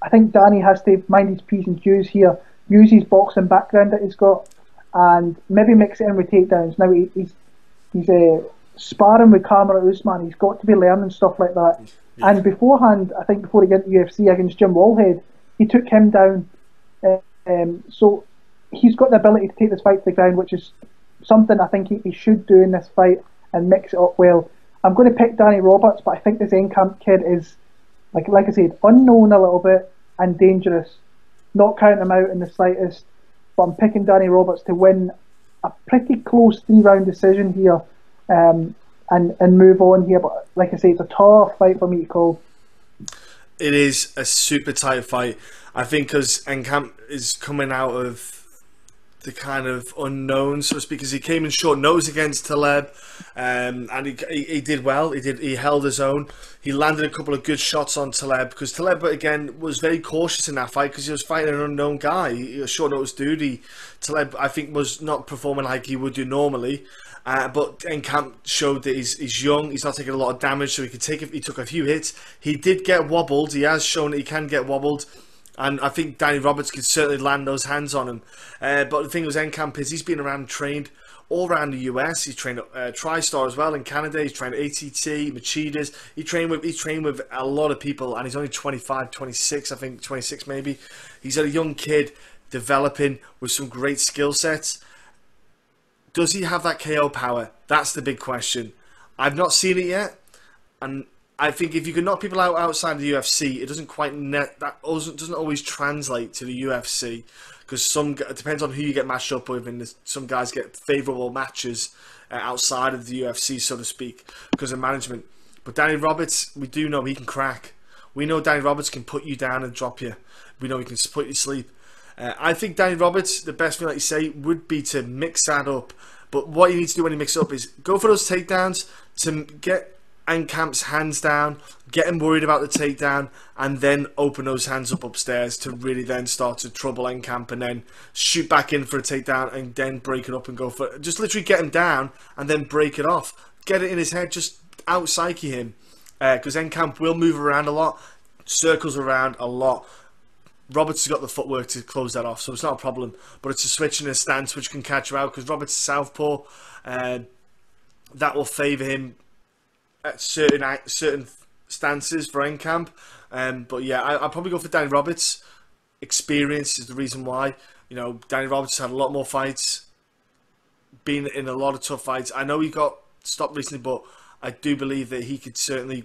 I think Danny has to mind his P's and Q's here, use his boxing background that he's got, and maybe mix it in with takedowns. Now he's sparring with Kamaru Usman. He's got to be learning stuff like that. And beforehand, I think before he got to UFC against Jim Wallhead, he took him down. So he's got the ability to take this fight to the ground, which is something I think he should do in this fight and mix it up well. I'm going to pick Danny Roberts, but I think this Enkamp kid is, like I said, unknown a little bit and dangerous. Not counting him out in the slightest, but I'm picking Danny Roberts to win a pretty close 3-round decision here, and move on here. But like I say, it's a tough fight for me to call. It is a super tight fight. I think because Enkamp is coming out of the kind of unknown, so to speak, because he came in short notice against Taleb, and he did well. He held his own. He landed a couple of good shots on Taleb, because Taleb again was very cautious in that fight because he was fighting an unknown guy, a short notice dude. Taleb, I think, was not performing like he would do normally. But Encamp showed that he's young, he's not taking a lot of damage, so he could take it. He took a few hits. He did get wobbled. He has shown that he can get wobbled. And I think Danny Roberts could certainly land those hands on him. But the thing with Encamp is he's been around, trained all around the US. He's trained at TriStar as well in Canada. He's trained at ATT, Machidas. He's trained with a lot of people, and he's only 25, 26, I think 26 maybe. He's a young kid developing with some great skill sets. Does he have that KO power? That's the big question. I've not seen it yet, and I think if you can knock people out outside the UFC, it doesn't quite doesn't always translate to the UFC, because it depends on who you get matched up with, and some guys get favourable matches outside of the UFC, so to speak, because of management. But Danny Roberts, we do know he can crack. We know Danny Roberts can put you down and drop you. We know he can put you to sleep. I think Danny Roberts, the best thing, like you say, would be to mix that up. But what you need to do when you mix it up is go for those takedowns to get Encamp's hands down, get him worried about the takedown, and then open those hands up upstairs to really then start to trouble Encamp, and then shoot back in for a takedown and then break it up and go for it. Just literally get him down and then break it off. Get it in his head, just out-psyche him. Because Encamp will move around a lot, circles around a lot. Roberts has got the footwork to close that off, so it's not a problem. But it's a switch in his stance which can catch him out, because Roberts is southpaw. That will favour him at certain stances for Encamp. But yeah, I'll probably go for Danny Roberts. Experience is the reason why. You know, Danny Roberts has had a lot more fights, been in a lot of tough fights. I know he got stopped recently, but I do believe that he could certainly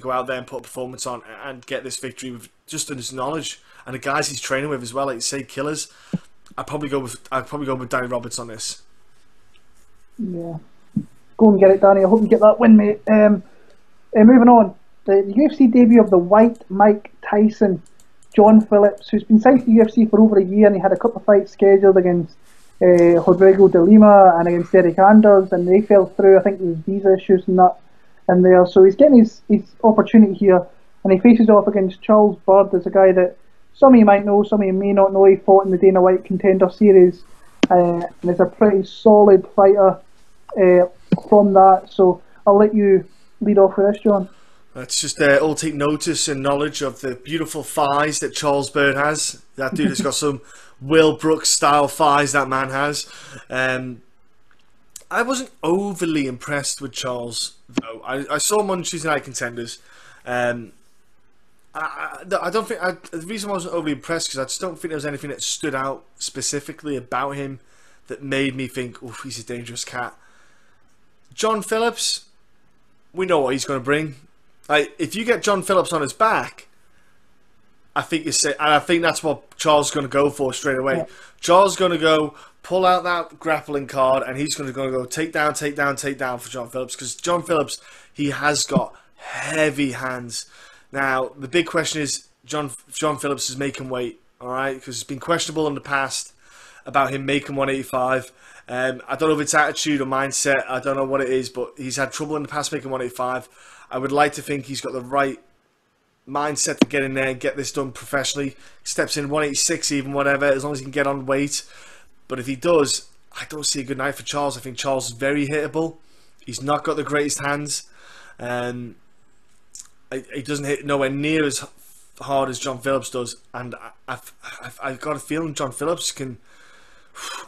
go out there and put a performance on and get this victory with just his knowledge and the guys he's training with as well, like you say, killers. I'd probably go with Danny Roberts on this. Yeah, go and get it, Danny. I hope you get that win, mate. Moving on, the UFC debut of the White Mike Tyson, John Phillips, who's been signed to the UFC for over a year, and he had a couple of fights scheduled against Rodrigo de Lima and against Derek Anders, and they fell through. I think there was visa issues and that in there, so he's getting his opportunity here, and he faces off against Charles Byrd. As a guy that some of you might know, some of you may not know. He fought in the Dana White Contender Series, and is a pretty solid fighter from that. So I'll let you lead off with this, John. Let's just all take notice and knowledge of the beautiful thighs that Charles Byrd has. That dude has got some Will Brooks style thighs, that man has. I wasn't overly impressed with Charles, though. I saw him on Tuesday Night Contenders. I don't think the reason I wasn't overly impressed because I just don't think there was anything that stood out specifically about him that made me think, "Oh, he's a dangerous cat." John Phillips, we know what he's going to bring. If you get John Phillips on his back, I think I think that's what Charles is going to go for straight away. Yeah. Charles is going to go pull out that grappling card, and he's going to go take down for John Phillips, because John Phillips, he has got heavy hands. Now the big question is John Phillips is making weight, all right? Because it's been questionable in the past about him making 185. I don't know if it's attitude or mindset. I don't know what it is, but he's had trouble in the past making 185. I would like to think he's got the right mindset to get in there and get this done professionally. Steps in 186 even, whatever, as long as he can get on weight. But if he does, I don't see a good night for Charles. I think Charles is very hittable. He's not got the greatest hands. He doesn't hit nowhere near as hard as John Phillips does. And I've got a feeling John Phillips can...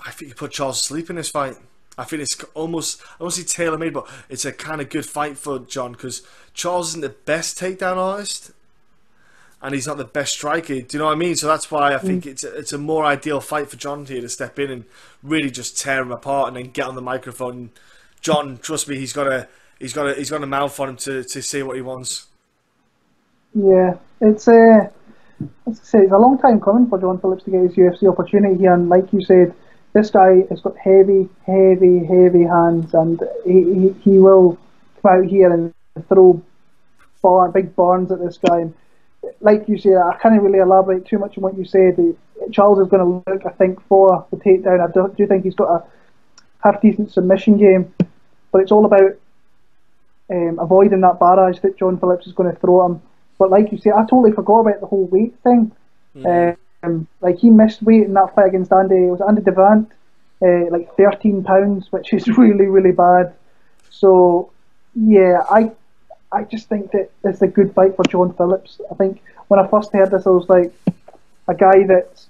I think he put Charles to sleep in this fight. I think it's almost, I won't say tailor-made, but it's a kind of good fight for John, because Charles isn't the best takedown artist, and he's not the best striker. Do you know what I mean? So that's why I think it's a more ideal fight for John here to step in and really just tear him apart and then get on the microphone. John, trust me, he's got a mouth on him to say what he wants. Yeah, it's a long time coming for John Phillips to get his UFC opportunity here, and like you said, this guy has got heavy hands, and he will come out here and throw big barns at this guy. And like you said, I can't really elaborate too much on what you said. Charles is going to look, I think, for the takedown. I do think he's got a half-decent submission game, but it's all about avoiding that barrage that John Phillips is going to throw at him. But like you say, I totally forgot about the whole weight thing. Like he missed weight in that fight against Andy Devant, like 13 pounds, which is really, really bad. So yeah, I just think that it's a good fight for John Phillips. I think when I first heard this, I was like, a guy that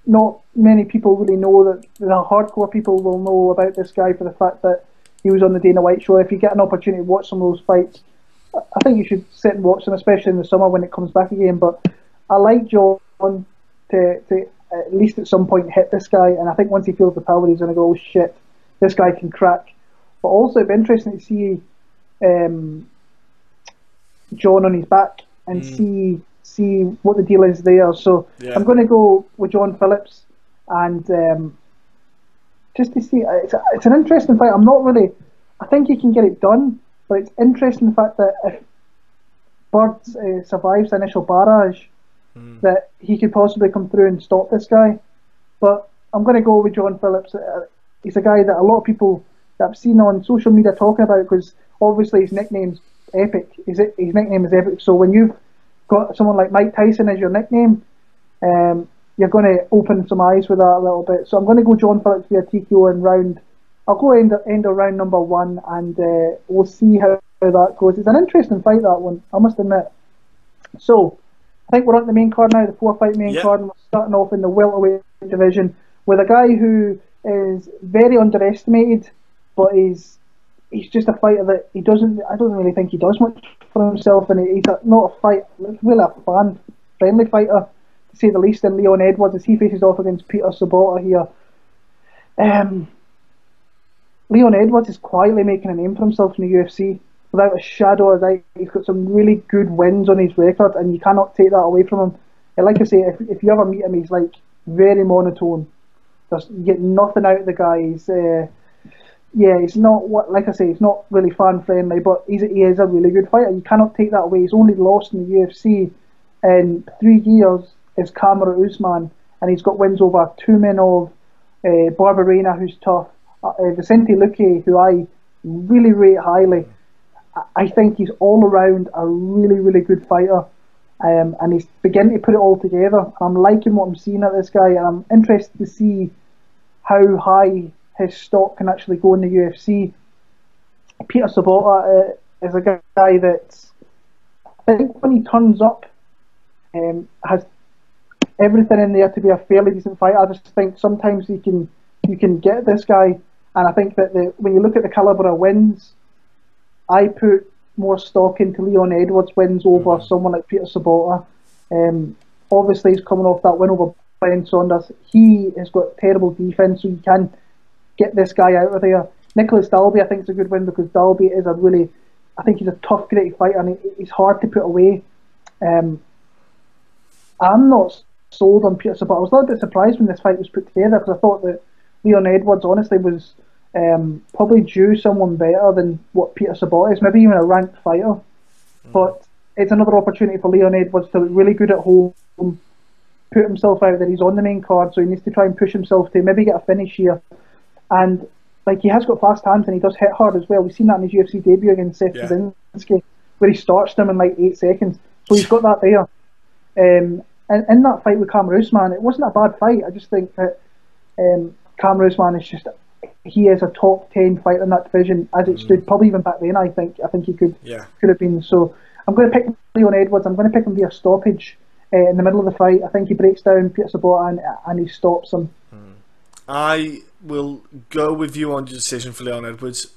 not many people really know, that the hardcore people will know about this guy for the fact that he was on the Dana White show. If you get an opportunity to watch some of those fights, I think you should sit and watch them, especially in the summer when it comes back again. But I like John to at least at some point hit this guy, and I think once he feels the power, he's going to go, oh shit, this guy can crack. But also it'd be interesting to see John on his back and see what the deal is there. So yeah. I'm going to go with John Phillips, and just to see, it's an interesting fight. I think he can get it done, but it's interesting the fact that if Bird survives the initial barrage, that he could possibly come through and stop this guy. But I'm going to go with John Phillips. He's a guy that a lot of people that I've seen on social media talking about, because obviously his nickname's Epic. His nickname is Epic. So when you've got someone like Mike Tyson as your nickname, you're going to open some eyes with that a little bit. So I'm going to go John Phillips via TKO in round. I'll go end of round number 1, and we'll see how that goes. It's an interesting fight, that one, I must admit. So I think we're on the main card now, the 4-fight main card, and we're starting off in the welterweight division with a guy who is very underestimated, but he's just a fighter that I don't really think he does much for himself, and he's not really a fan-friendly fighter, to say the least, in Leon Edwards, as he faces off against Peter Sabota here. Leon Edwards is quietly making a name for himself in the UFC, without a shadow of a doubt. He's got some really good wins on his record, and you cannot take that away from him. And like I say, if you ever meet him, he's like very monotone. You get nothing out of the guy. He's not like I say, he's not really fan friendly, but he is a really good fighter. You cannot take that away. He's only lost in the UFC in 3 years is Kamaru Usman, and he's got wins over Tumenov, Barberena, who's tough, Vicente Luque, who I really rate highly. I think he's all around a really, really good fighter, and he's beginning to put it all together. I'm liking what I'm seeing at this guy, and I'm interested to see how high his stock can actually go in the UFC. Peter Sabota is a guy that I think when he turns up has everything in there to be a fairly decent fighter. I just think sometimes you can get this guy, and I think that when you look at the caliber of wins, I put more stock into Leon Edwards' wins over someone like Peter Sabota. Obviously, he's coming off that win over Brian Saunders. He has got terrible defense, so you can get this guy out of there. Nicholas Dalby, I think, is a good win, because Dalby is I think he's a tough, gritty fighter, and he's hard to put away. I'm not sold on Peter Sabota. I was a little bit surprised when this fight was put together, because I thought that Leon Edwards, honestly, was probably due someone better than what Peter Sabota is, maybe even a ranked fighter. But it's another opportunity for Leon Edwards to look really good at home, put himself out there. He's on the main card, so he needs to try and push himself to maybe get a finish here. And like, he has got fast hands, and he does hit hard as well. We've seen that in his UFC debut against Seth Kaczynski, where he starched him in like 8 seconds. So he's got that there. And in that fight with Kamaru Usman, it wasn't a bad fight. I just think that Kamaru Usman he is a top 10 fighter in that division as it stood. Probably even back then, I think he could have been. So I'm going to pick Leon Edwards. I'm going to pick him via stoppage in the middle of the fight. I think he breaks down Peter Sabota and he stops him. I will go with you on your decision for Leon Edwards,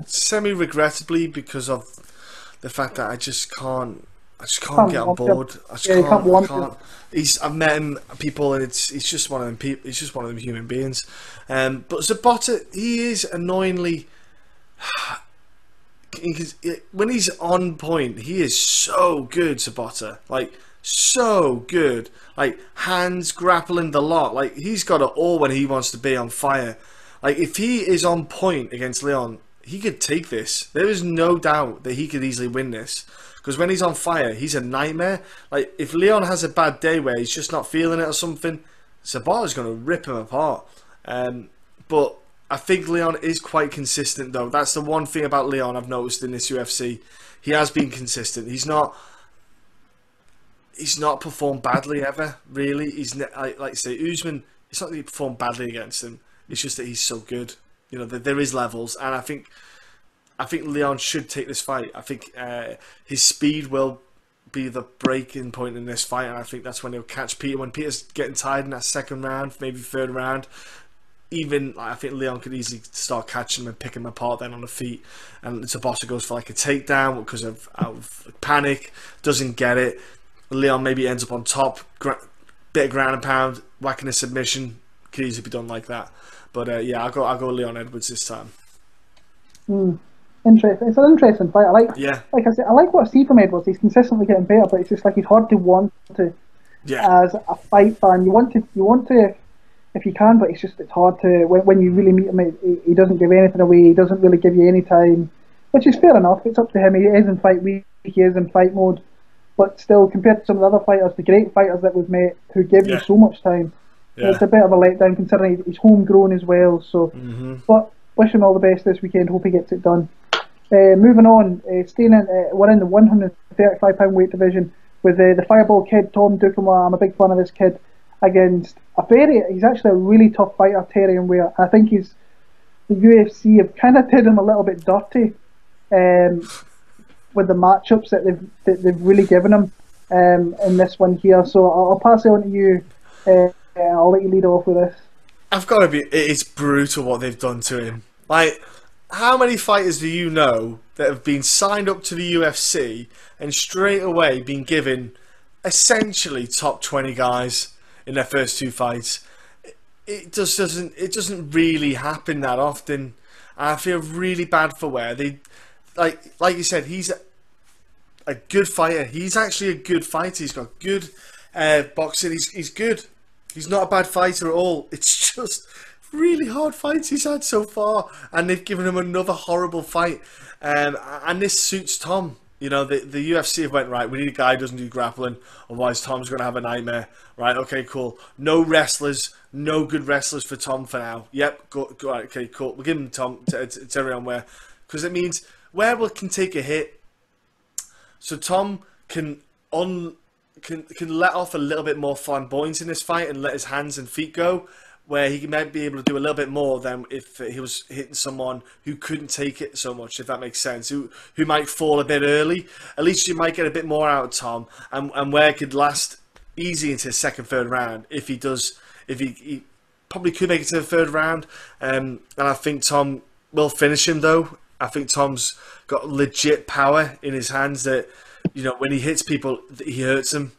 semi-regrettably, because of the fact that I just can't get on board. I can't. I've met him, people, and he's just one of them people. He's just one of them human beings. But Sabota, he is annoyingly. When he's on point, he is so good. Sabota, like so good, like hands, grappling, the lot. Like, he's got it all when he wants to be on fire. Like, if he is on point against Leon, he could take this. There is no doubt that he could easily win this, Because when he's on fire, he's a nightmare. Like, if Leon has a bad day where he's just not feeling it or something, Sabato's going to rip him apart. But I think Leon is quite consistent, though. That's the one thing about Leon I've noticed in this UFC. He has been consistent. He's not performed badly ever, really. He's like you say, Usman. It's not that he performed badly against him. It's just that he's so good. You know, there is levels, and I think Leon should take this fight. I think his speed will be the breaking point in this fight, and I think that's when he'll catch Peter. When Peter's getting tired in that second round, maybe third round, I think Leon could easily start catching him and picking him apart then on the feet. And Sabata goes for like a takedown because of panic, doesn't get it. Leon maybe ends up on top, bit of ground and pound, whacking a submission. Could easily be done like that. But yeah, I'll go Leon Edwards this time. Interesting. It's an interesting fight. Like I said, I like what I see from Edwards. He's consistently getting better, but it's just like he's hard to want to. Yeah. As a fight fan, you want to, if you can, but it's hard to when you really meet him. He doesn't give anything away. He doesn't really give you any time, which is fair enough. It's up to him. He is in fight week. He is in fight mode, but still, compared to some of the other fighters, the great fighters that we've met who give you so much time, it's a bit of a letdown considering he's homegrown as well. So, but wish him all the best this weekend. Hope he gets it done. Moving on, staying in, we're in the 135-pound weight division with the Fireball kid, Tom Duquesnoy. I'm a big fan of this kid. Against he's actually a really tough fighter, Terrian Ware. I think the UFC have kind of did him a little bit dirty with the matchups that they've really given him in this one here. So I'll pass it on to you. I'll let you lead off with this. I've got to be. It's brutal what they've done to him. Like, how many fighters do you know that have been signed up to the UFC and straight away been given essentially top 20 guys in their first two fights? It just doesn't. It doesn't really happen that often. And I feel really bad for Ware. They, like you said, he's a good fighter. He's actually a good fighter. He's got good boxing. He's good. He's not a bad fighter at all. It's just really hard fights he's had so far, and they've given him another horrible fight. And this suits Tom. You know, the UFC have went, right, we need a guy who doesn't do grappling, otherwise Tom's going to have a nightmare. Right, okay, cool. No wrestlers, no good wrestlers for Tom for now. Yep, go right, okay, cool. We'll give him Tom to everyone Ware, because it means Ware can take a hit, so Tom can let off a little bit more flamboyance in this fight and let his hands and feet go, where he might be able to do a little bit more than if he was hitting someone who couldn't take it so much, if that makes sense, who might fall a bit early. At least you might get a bit more out of Tom, and Ware could last easy into his second, third round if he does. If he probably could make it to the third round, and I think Tom will finish him though. I think Tom's got legit power in his hands that, you know, when he hits people, he hurts them.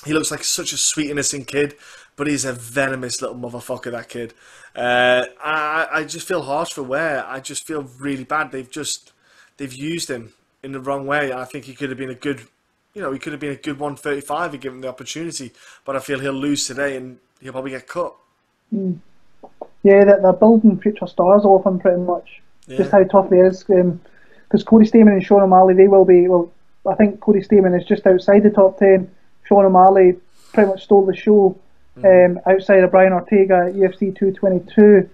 He looks like such a sweet, innocent kid, but he's a venomous little motherfucker, that kid. I just feel harsh for Ware. I just feel really bad. They've used him in the wrong way. I think he could have been a good, he could have been a good 135 if given the opportunity. But I feel he'll lose today and he'll probably get cut. Yeah, they're building future stars off him pretty much. Yeah. Just how tough he is. Because Cody Stamann and Sean O'Malley, they will be, well, I think Cody Stamann is just outside the top 10. Sean O'Malley pretty much stole the show outside of Brian Ortega at UFC 222.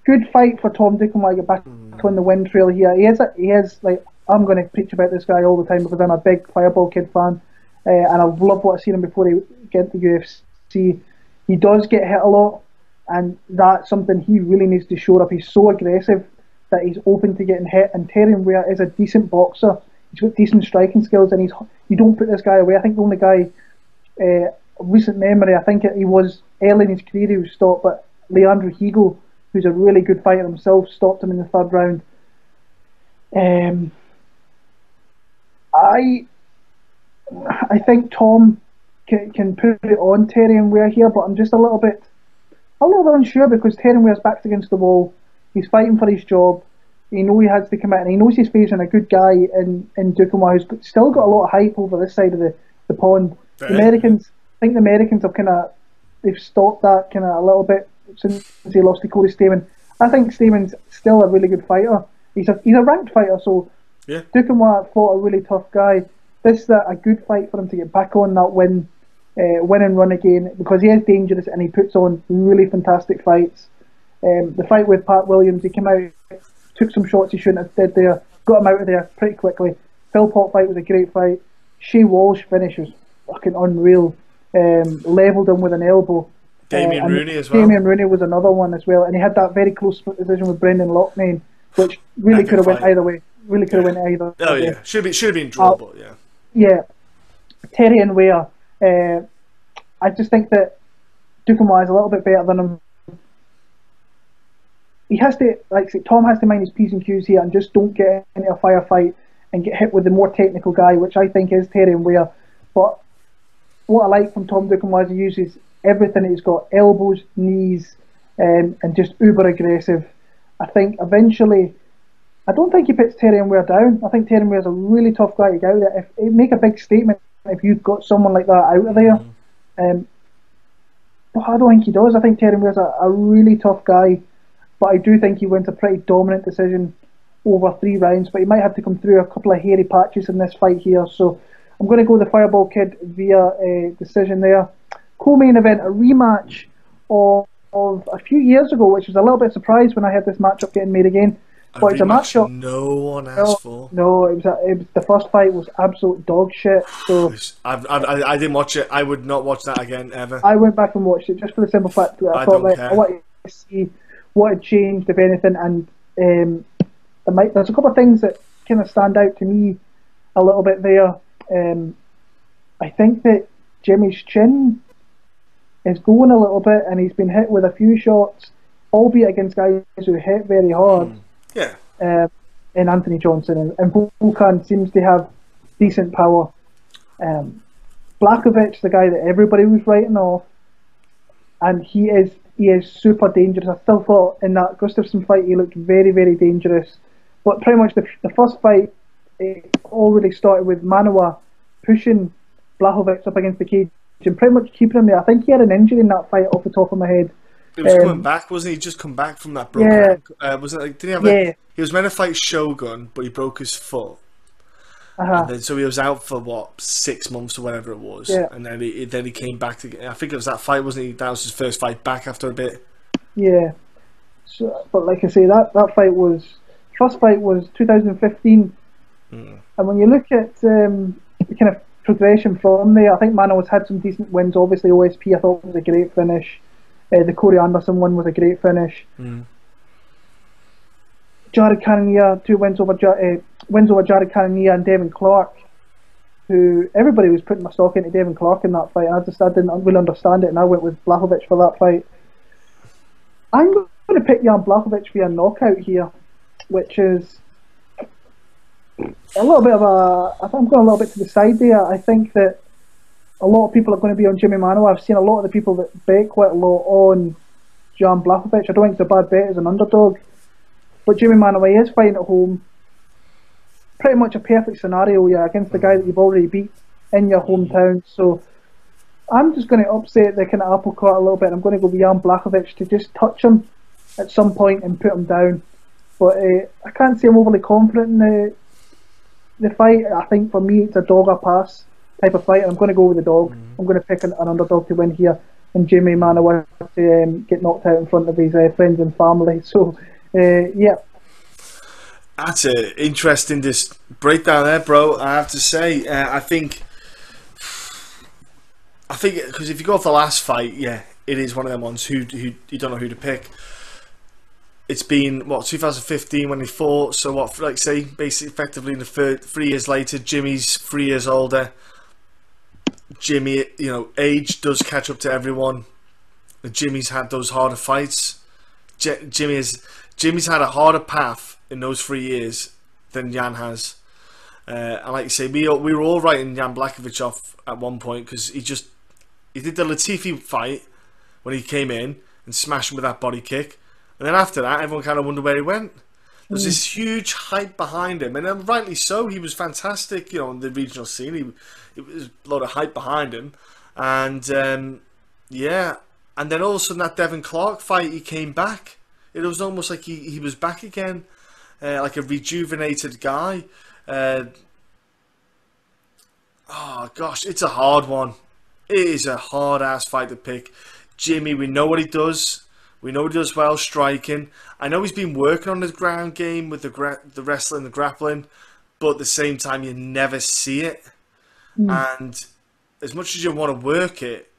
Good fight for Tom Duquesnoy to get back on the win trail here. He is like, I'm going to preach about this guy all the time because I'm a big Fireball Kid fan, and I've loved what I've seen him before he get to UFC. He does get hit a lot, and that's something he really needs to show up. He's so aggressive that he's open to getting hit, and Terrian Ware is a decent boxer. He's got decent striking skills, and you don't put this guy away. I think the only guy, recent memory, I think he was early in his career he was stopped, but Leandro Higo, who's a really good fighter himself, stopped him in the third round. I think Tom can put it on Terrian Ware here, but I'm just a little bit unsure because Terrian Ware's backed against the wall. He's fighting for his job. He knows he has to commit, and he knows he's facing a good guy in Duquesnoy who's still got a lot of hype over this side of the pond. The Americans, I think the Americans have they've stopped that kind of a little bit since he lost to Cody Stamann. I think Stamann's still a really good fighter. He's a ranked fighter, so Yeah. Duquesnoy fought a really tough guy. This is a good fight for him to get back on that win and run again, because he is dangerous and he puts on really fantastic fights. The fight with Pat Williams, he came out, took some shots he shouldn't have did there, got him out of there pretty quickly. Philpott fight was a great fight. Shea Walsh finish was fucking unreal. Levelled him with an elbow. Damien Rooney as well. Damien Rooney was another one as well, and he had that very close split decision with Brendan Loughnane, which really could have went either way. Really could have went either. Oh way. yeah, should have been draw, but yeah. Yeah, Terry and Ware. I just think that Duquesnoy is a little bit better than him. He has to, like I say, Tom has to mind his P's and Q's here and just don't get into a firefight and get hit with the more technical guy, which I think is Terry and Ware. But what I like from Tom Duquesnoy is he uses everything he's got: elbows, knees, and just uber aggressive. I think eventually, I don't think he puts Terry and Ware down. I think Terry and Ware's a really tough guy to get out there. If make a big statement if you've got someone like that out of there. But I don't think he does. I think Terry Ware's a really tough guy, but I do think he wins a pretty dominant decision over 3 rounds. But he might have to come through a couple of hairy patches in this fight here. So I'm going to go the Fireball Kid via a decision there. Co-main event, a rematch of a few years ago, which was a little bit surprised when I had this matchup getting made again. But it's a matchup no one asked for. No, it was the first fight was absolute dog shit. So I didn't watch it. I would not watch that again ever. I went back and watched it just for the simple fact that I thought I wanted to see what had changed, if anything, and there's a couple of things that kind of stand out to me a little bit there. I think that Jimmy's chin is going a little bit, and he's been hit with a few shots, albeit against guys who hit very hard. Yeah. In Anthony Johnson, and Volkan seems to have decent power. Blachowicz, the guy that everybody was writing off, and he is super dangerous. I still thought in that Gustafsson fight he looked very, very dangerous. But pretty much the first fight, it all really started with Manoa pushing Blachowicz up against the cage and pretty much keeping him there. I think he had an injury in that fight off the top of my head. He was coming back, wasn't he? Just come back from that broken. Wasn't it? Did he have he was meant to fight Shogun, but he broke his foot. And then, so he was out for 6 months or whatever it was. And then he came back to. I think it was that fight, wasn't he? That was his first fight back after a bit. Yeah. So, but like I say, that first fight was 2015. And when you look at the kind of progression from there, I think Mano's had some decent wins. Obviously, OSP I thought was a great finish. The Corey Anderson one was a great finish. Jared Cannonier, 2 wins over Jared Cannonier and Devin Clark, who everybody was putting my stock into Devin Clark in that fight. I didn't really understand it, and I went with Blachowicz for that fight. I'm going to pick Jan Blachowicz via knockout here, which is a little bit of I think I'm going a little bit to the side there. I think that a lot of people are going to be on Jimmy Manoa. I've seen a lot of the people that bet quite a lot on Jan Blachowicz. I don't think it's a bad bet as an underdog. But Jimmy Manoa is fighting at home. Pretty much a perfect scenario, against the guy that you've already beat in your hometown. So I'm just going to upset the kind of apple cart a little bit. I'm going to go with Jan Blachowicz to just touch him at some point and put him down. But I can't say I'm overly confident in the fight. I think for me it's a dog or pass type of fight. I'm going to go with the dog. I'm going to pick an underdog to win here, and Jimmy Manoa to get knocked out in front of his friends and family. So that's an interesting breakdown there, bro. I have to say, I think because if you go off the last fight, it is one of them ones who you don't know who to pick. It's been 2015 when they fought, so basically effectively in the 3 years later, Jimmy's 3 years older. Jimmy, age does catch up to everyone. Jimmy's had those harder fights. Jimmy's had a harder path in those 3 years than Jan has. And like you say, we were all writing Jan Blachowicz off at one point because he did the Latifi fight when he came in and smashed him with that body kick. And then after that, everyone kind of wondered where he went. There's this huge hype behind him, and rightly so. He was fantastic, in the regional scene. It was a lot of hype behind him, and and then all of a sudden that Devin Clark fight, he came back. It was almost like he was back again, like a rejuvenated guy. Oh gosh, it's a hard one. It is a hard ass fight to pick. Jimmy, we know what he does. We know he does well striking. I know he's been working on his ground game with the wrestling, the grappling, but at the same time you never see it. And as much as you want to work it,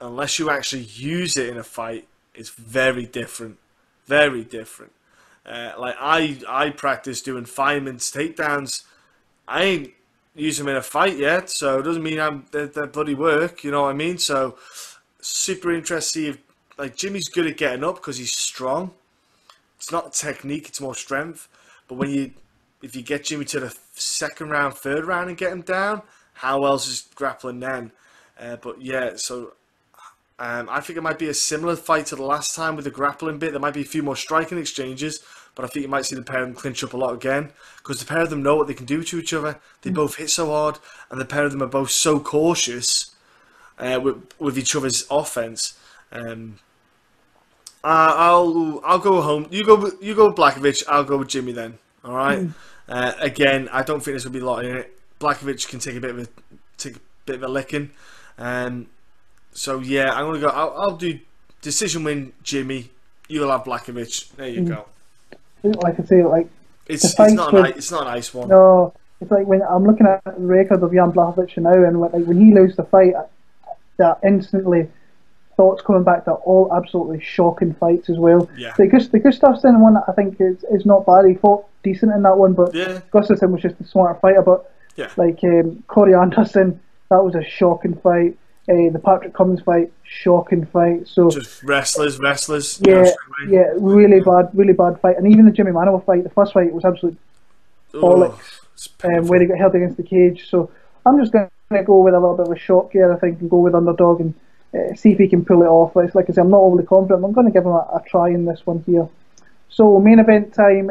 unless you actually use it in a fight, it's very different. Very different. Like I practice doing fireman's takedowns. I ain't used them in a fight yet, so it doesn't mean they're bloody work. You know what I mean? So super interested. Like Jimmy's good at getting up because he's strong. It's not technique; it's more strength. But if you get Jimmy to the second round, third round, and get him down, how else is grappling then? But yeah, so. I think it might be a similar fight to the last time with the grappling bit. There might be a few more striking exchanges, but I think you might see the pair of them clinch up a lot again because the pair of them know what they can do to each other. They both hit so hard, and the pair of them are both so cautious with each other's offense. I'll go home. You go with Blachowicz. I'll go with Jimmy then. All right. Again, I don't think there's gonna be a lot in it. Blachowicz can take a bit of a licking. So yeah, I'm gonna go. I'll do decision win, Jimmy. You'll have Blachowicz. There you go. Like I say, like it's not a nice one. No, it's like when I'm looking at the record of Jan Blachowicz now, and like when he loses the fight, that instantly thoughts coming back to all absolutely shocking fights as well. Yeah. The Gustafsson one I think is not bad. He fought decent in that one, but Gustafsson was just a smarter fighter. But like Corey Anderson, that was a shocking fight. The Patrick Cummins fight, shocking fight. So just wrestlers. Yeah, really bad fight. And even the Jimmy Manuwa fight, the first fight was absolute bollocks. Where he got held against the cage. So I'm just going to go with a little bit of a shock here, I think, and go with underdog and see if he can pull it off. Like I said, I'm not overly confident. I'm going to give him a try in this one here. So main event time.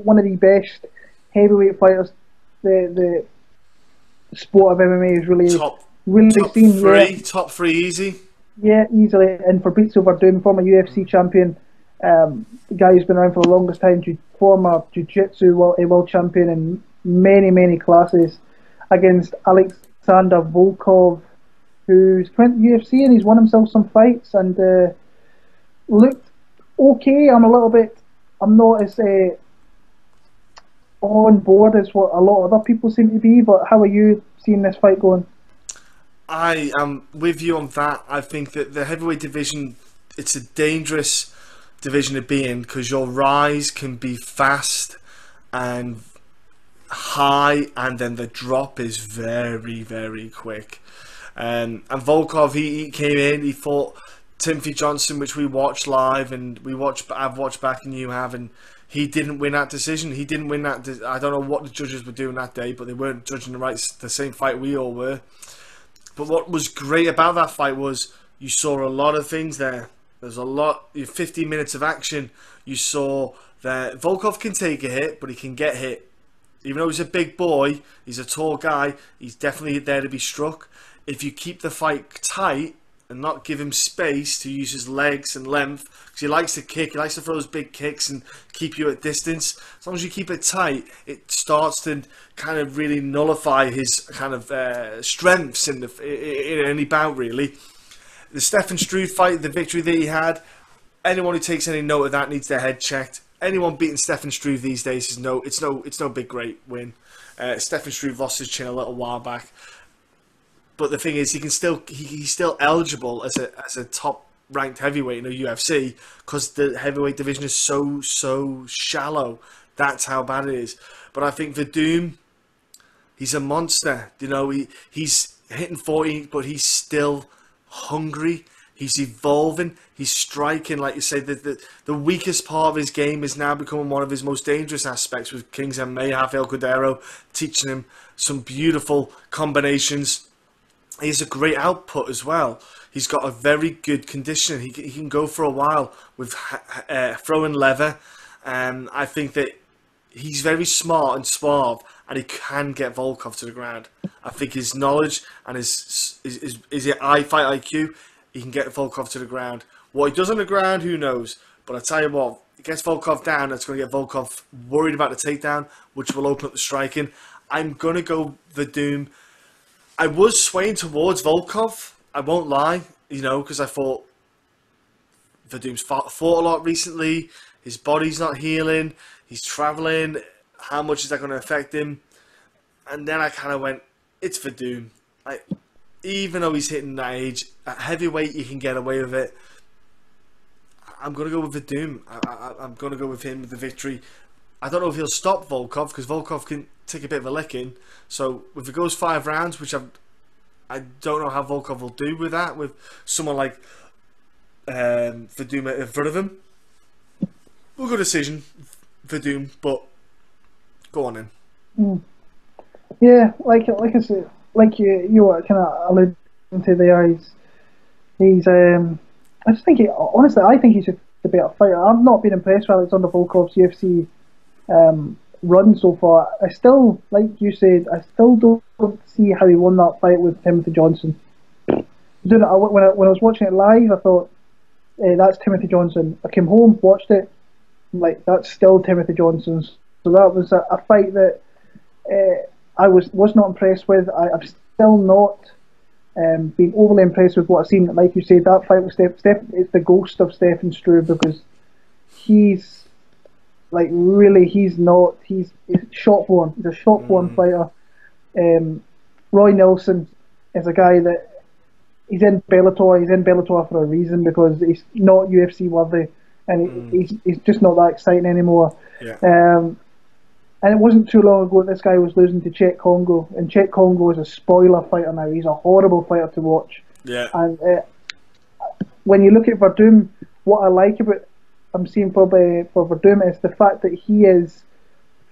One of the best heavyweight fighters the sport of MMA is really top three easy. Yeah, easily. And Fabricio Werdum, former UFC champion, the guy who's been around for the longest time, former jiu-jitsu world champion in many classes, against Alexander Volkov, who's went to UFC and he's won himself some fights and looked okay. I'm not as on board as what a lot of other people seem to be, but how are you seeing this fight going? I am with you on that. I think that the heavyweight division, it's a dangerous division to be in because your rise can be fast and high, and then the drop is very quick. And Volkov, he came in, he fought Timothy Johnson, which we watched live, and I've watched back, and you have, and he didn't win that decision. He didn't win that. I don't know what the judges were doing that day, but they weren't judging the same fight we all were. But what was great about that fight was you saw a lot of things there. There's a lot, 15 minutes of action. You saw that Volkov can take a hit, but he can get hit. Even though he's a big boy, he's a tall guy, he's definitely there to be struck. If you keep the fight tight and not give him space to use his legs and length, because he likes to kick, he likes to throw those big kicks and keep you at distance. As long as you keep it tight, it starts to kind of really nullify his kind of strengths in any bout, really. The Stefan Struve fight, the victory that he had, anyone who takes any note of that needs their head checked. Anyone beating Stefan Struve these days it's no big great win. Stefan Struve lost his chin a little while back. But the thing is, he's still eligible as a top ranked heavyweight in the UFC because the heavyweight division is so shallow. That's how bad it is. But I think Werdum, he's a monster. You know, he's hitting 40, but he's still hungry. He's evolving. He's striking, like you say. The weakest part of his game is now becoming one of his most dangerous aspects with King's MMA, Rafael Cordeiro teaching him some beautiful combinations. He has a great output as well. He's got a very good condition. He can go for a while with throwing leather. I think that he's very smart and suave, and he can get Volkov to the ground. I think his knowledge and his fight IQ, he can get Volkov to the ground. What he does on the ground, who knows? But I tell you what, gets Volkov down, it's going to get Volkov worried about the takedown, which will open up the striking. I'm going to go Werdum. I was swaying towards Volkov, I won't lie, because I thought Werdum's fought a lot recently, his body's not healing, he's travelling, how much is that going to affect him? And then I kind of went, it's Werdum. Even though he's hitting that age, at heavyweight you can get away with it. I'm going to go with Werdum. I'm going to go with him with the victory. I don't know if he'll stop Volkov, because Volkov can take a bit of a licking. So if it goes 5 rounds, which I don't know how Volkov will do with that, with someone like Werdum in front of him. We'll go decision, Werdum, but go on in. Yeah, like I said, like you were kind of alluding to there, he's I just think honestly, I think he's just a better fighter. I've not been impressed with Alexander Volkov's UFC run so far. I still, like you said, I still don't see how he won that fight with Timothy Johnson. When I was watching it live, I thought, that's Timothy Johnson. I came home, watched it, like, that's still Timothy Johnson. So that was a fight that I was not impressed with. I'm still not been overly impressed with what I've seen. Like you said, that fight with Steph, it's the ghost of Stephen Struve, because he's shot for him. He's a shot for him fighter. Roy Nelson is a guy that he's in Bellator. He's in Bellator for a reason, because he's not UFC worthy, and he's just not that exciting anymore. Yeah. And it wasn't too long ago that this guy was losing to Chet Congo, and Chet Congo is a spoiler fighter now. He's a horrible fighter to watch. Yeah. And when you look at Werdum, what I like about I'm seeing for Werdum is the fact that he is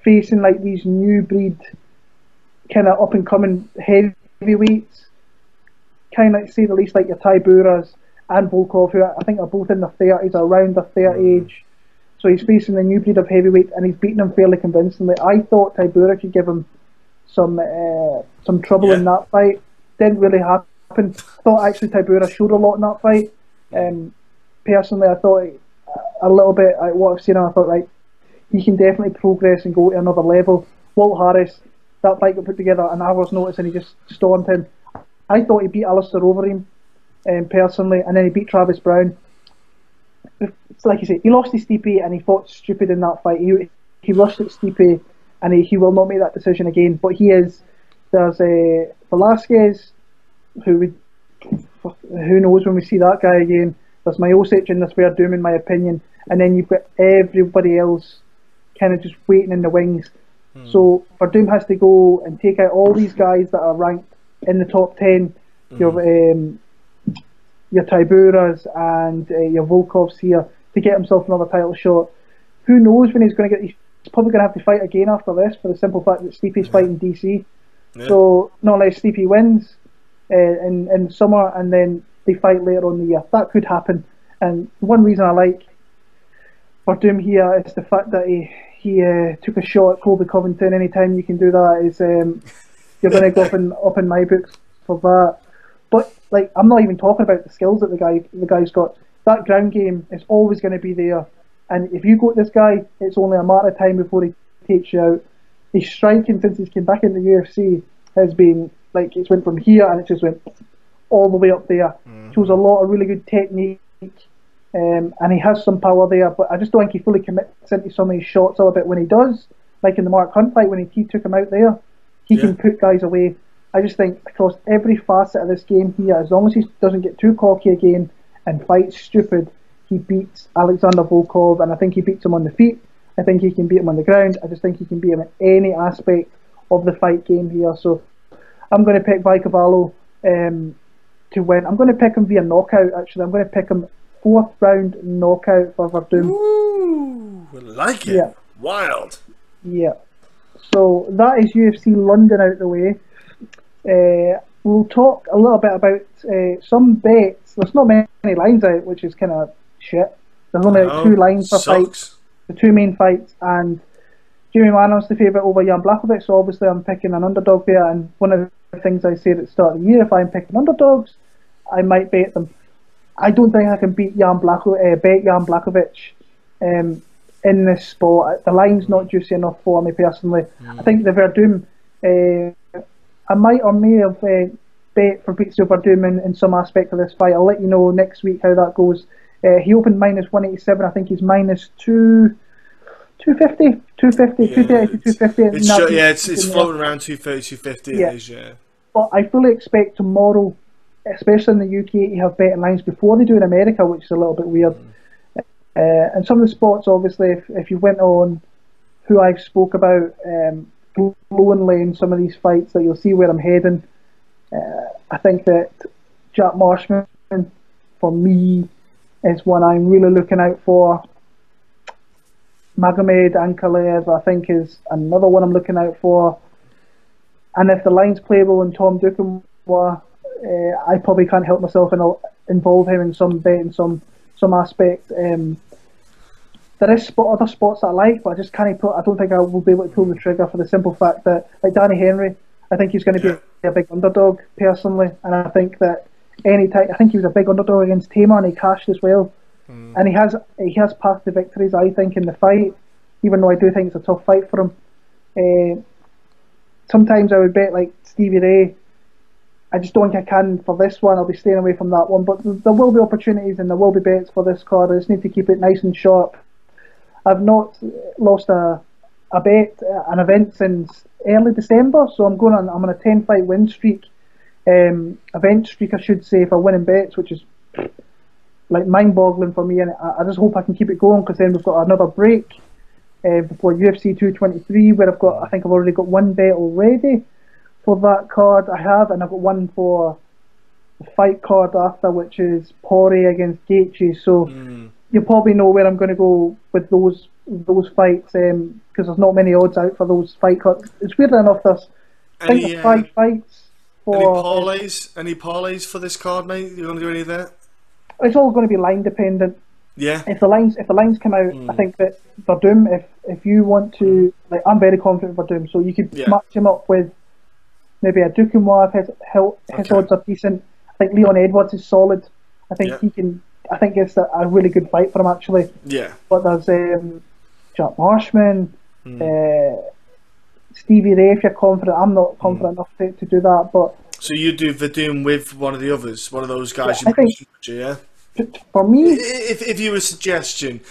facing like these new breed, kind of up and coming heavyweights, kind of, say the least, like your Tyburas and Volkov, who I think are both in their 30s, around their 30 age. So he's facing the new breed of heavyweight, and he's beaten him fairly convincingly. I thought Tybura could give him some trouble in that fight. Didn't really happen. Thought actually Tybura showed a lot in that fight. Personally, I thought a little bit, what I've seen, I thought, right, he can definitely progress and go to another level. Walt Harris, that fight got put together an hour's notice, and he just stormed him. I thought he beat Alistair Overeem, personally, and then he beat Travis Brown. It's like you say, he lost to Stipe, and he fought stupid in that fight. He rushed at Stipe, and he will not make that decision again. But there's Velasquez, who knows when we see that guy again. There's Miocic and there's Werdum, in my opinion, and then you've got everybody else kind of just waiting in the wings. So Werdum has to go and take out all these guys that are ranked in the top 10. Your Tyburas and your Volkovs here, to get himself another title shot. Who knows when he's going to get? He's probably going to have to fight again after this, for the simple fact that Stipe's fighting DC. So not unless Stipe wins in summer, and then they fight later on in the year. That could happen. And one reason I like Werdum here is the fact that he took a shot at Colby Covington. Anytime you can do that is you're going to go up in my books for that. But like, I'm not even talking about the skills that the guy's got. That ground game is always going to be there, and if you go to this guy, it's only a matter of time before he takes you out. His striking since he's came back into the UFC has been like, it's went from here and it just went all the way up there. Shows a lot of really good technique, and he has some power there, but I just don't think he fully commits into some of his shots a little bit. When he does, like in the Mark Hunt fight, when he took him out there, he can put guys away. I just think across every facet of this game here, as long as he doesn't get too cocky again and fights stupid, he beats Alexander Volkov, and I think he beats him on the feet. I think he can beat him on the ground. I just think he can beat him in any aspect of the fight game here. So I'm going to pick Vaicavalo to win. I'm going to pick him via knockout, actually. I'm going to pick him 4th round knockout for Werdum. Ooh, I like it. Yeah. Wild. Yeah. So that is UFC London out the way. We'll talk a little bit about some bets. There's not many lines out, which is kind of shit. There's only 2 lines for fights, the 2 main fights, and Jimmy Manu's the favourite over Jan Blachowicz, so obviously I'm picking an underdog there. And one of the things I said at the start of the year, if I'm picking underdogs, I might bet them. I don't think I can bet Jan Blachowicz. in this sport. The line's not juicy enough for me personally. I think the Werdum, I might or may have bet Fabricio Werdum in some aspect of this fight. I'll let you know next week how that goes. He opened minus 187. I think he's minus 250, 230 to 250. It's floating around 230, 250. Yeah. It is, yeah. But I fully expect tomorrow, especially in the UK, to have betting lines before they do in America, which is a little bit weird. And some of the spots, obviously, if you went on who I've spoke about glowingly in some of these fights, that you'll see where I'm heading. I think that Jack Marshman, for me, is one I'm really looking out for. Magomed Ankalaev, I think, is another one I'm looking out for. And if the line's playable in Tom Duquesnoy, I probably can't help myself and I'll involve him in some bet in some aspect. There is other spots that I like, but I just can't put. I don't think I will be able to pull the trigger for the simple fact that, like Danny Henry, I think he's going to be a big underdog personally, and I think that I think he was a big underdog against Tamer and he cashed as well. And he has path to victories, I think, in the fight, even though I do think it's a tough fight for him. Sometimes I would bet like Stevie Ray. I just don't think I can for this one. I'll be staying away from that one. But there will be opportunities and there will be bets for this card. I just need to keep it nice and sharp. I've not lost a bet, an event since early December, so I'm on a 10-fight win streak. Event streak, I should say, for winning bets, which is like mind-boggling for me, and I just hope I can keep it going, because then we've got another break before UFC 223, where I think I've already got one bet already for that card. I have, and I've got one for the fight card after, which is Poirier against Gaethje. So you probably know where I'm going to go with those fights, because there's not many odds out for those fight cards. It's weird enough. There's I think there's 5 fights. Any parlays for this card, mate? You want to do any of that? It's all going to be line dependent. Yeah. If the lines come out, I think that Werdum, if you want to, like, I'm very confident in Werdum, so you could match him up with maybe a Duquesnoy if his odds are decent. I think Leon Edwards is solid. I think he can. I think it's a really good fight for him, actually. Yeah. But there's Jack Marshman, Stevie Ray. If you're confident, I'm not confident enough to do that. But so you do Werdum with one of the others, one of those guys you mentioned, yeah? For me, if you were a suggestion,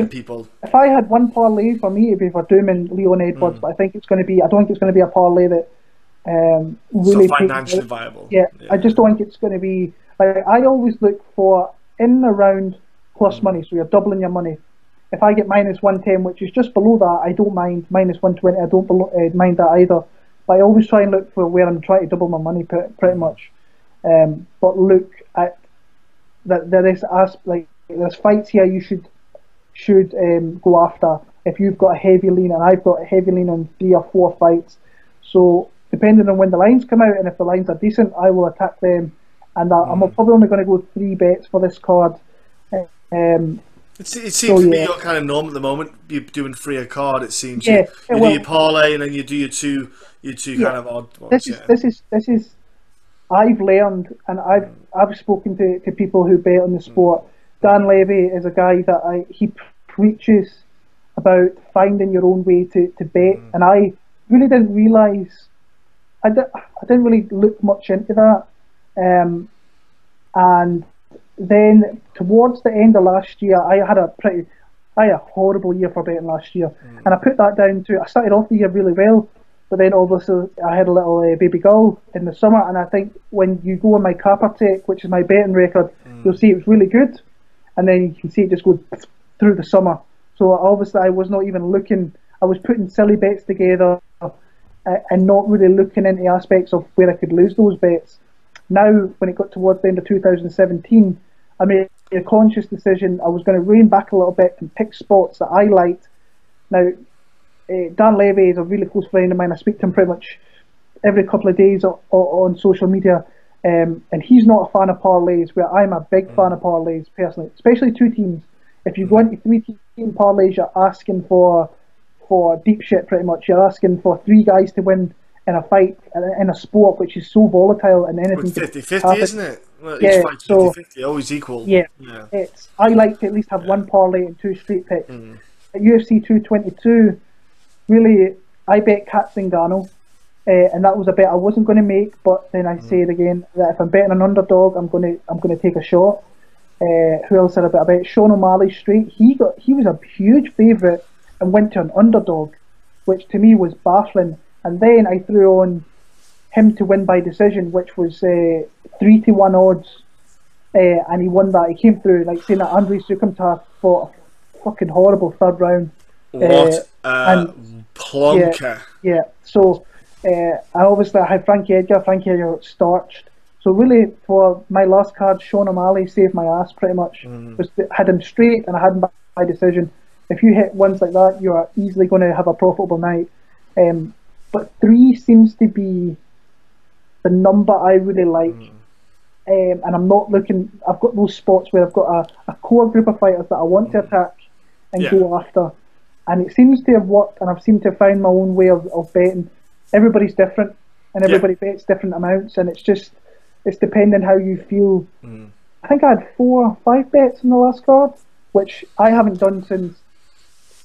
people. If I had one parlay, for me it'd be Werdum and Leon Edwards, but I think it's going to be. I don't think it's going to be a parlay that really financially viable. Yeah, I just don't think it's going to be. I always look for in and around plus money, so you're doubling your money. If I get minus 110, which is just below that, I don't mind. Minus 120, I don't mind that either. But I always try and look for where I'm trying to double my money, pretty much. But look at that. There's fights here you should go after if you've got a heavy lean, and I've got a heavy lean on 3 or 4 fights. So depending on when the lines come out, and if the lines are decent, I will attack them. And I'm probably only going to go 3 bets for this card. It seems to be your kind of norm at the moment. You're doing 3 a card. It seems. You do your parlay, and then you do your two kind of odd ones. This is. I've learned, and I've spoken to people who bet on the sport. Dan Levy is a guy that he preaches about finding your own way to bet, and I really didn't realise. I didn't really look much into that. And then towards the end of last year, I had a horrible year for betting last year, and I put that down to I started off the year really well, but then obviously I had a little baby girl in the summer, and I think when you go on my Capper Tech, which is my betting record, you'll see it was really good, and then you can see it just go through the summer. So obviously I was not even looking. I was putting silly bets together and not really looking into aspects of where I could lose those bets. Now, when it got towards the end of 2017, I made a conscious decision. I was going to rein back a little bit and pick spots that I liked. Now, Dan Levy is a really close friend of mine. I speak to him pretty much every couple of days on social media, and he's not a fan of parlays, where I'm a big fan of parlays personally, especially 2 teams. If you go into 3-team parlays, you're asking for deep shit pretty much. You're asking for 3 guys to win in a fight, in a sport which is so volatile, and anything. It's 50-50, isn't it? Well, each fight's 50-50, always equal. I like to at least have 1 parlay and 2 straight picks. at UFC 222, really, I bet Kat Zingano, and that was a bet I wasn't going to make. But then I say it again that if I'm betting an underdog, I'm going to take a shot. Who else had a bet? I bet Sean O'Malley straight. He was a huge favourite and went to an underdog, which to me was baffling. And then I threw on him to win by decision, which was 3-1 odds, and he won that. He came through like saying that Andrei Sukumtar fought a fucking horrible third round. What a plonker! Yeah. So I obviously had Frankie Edgar. Frankie Edgar got starched. So really, for my last card, Sean O'Malley saved my ass pretty much. Had him straight, and I had him by decision. If you hit ones like that, you are easily going to have a profitable night. But 3 seems to be the number I really like. And I'm not looking. I've got those spots where I've got a core group of fighters that I want to attack and go after. And it seems to have worked, and I've seemed to have found my own way of betting. Everybody's different, and everybody bets different amounts, and it's depending how you feel. I think I had 4 or 5 bets in the last card, which I haven't done since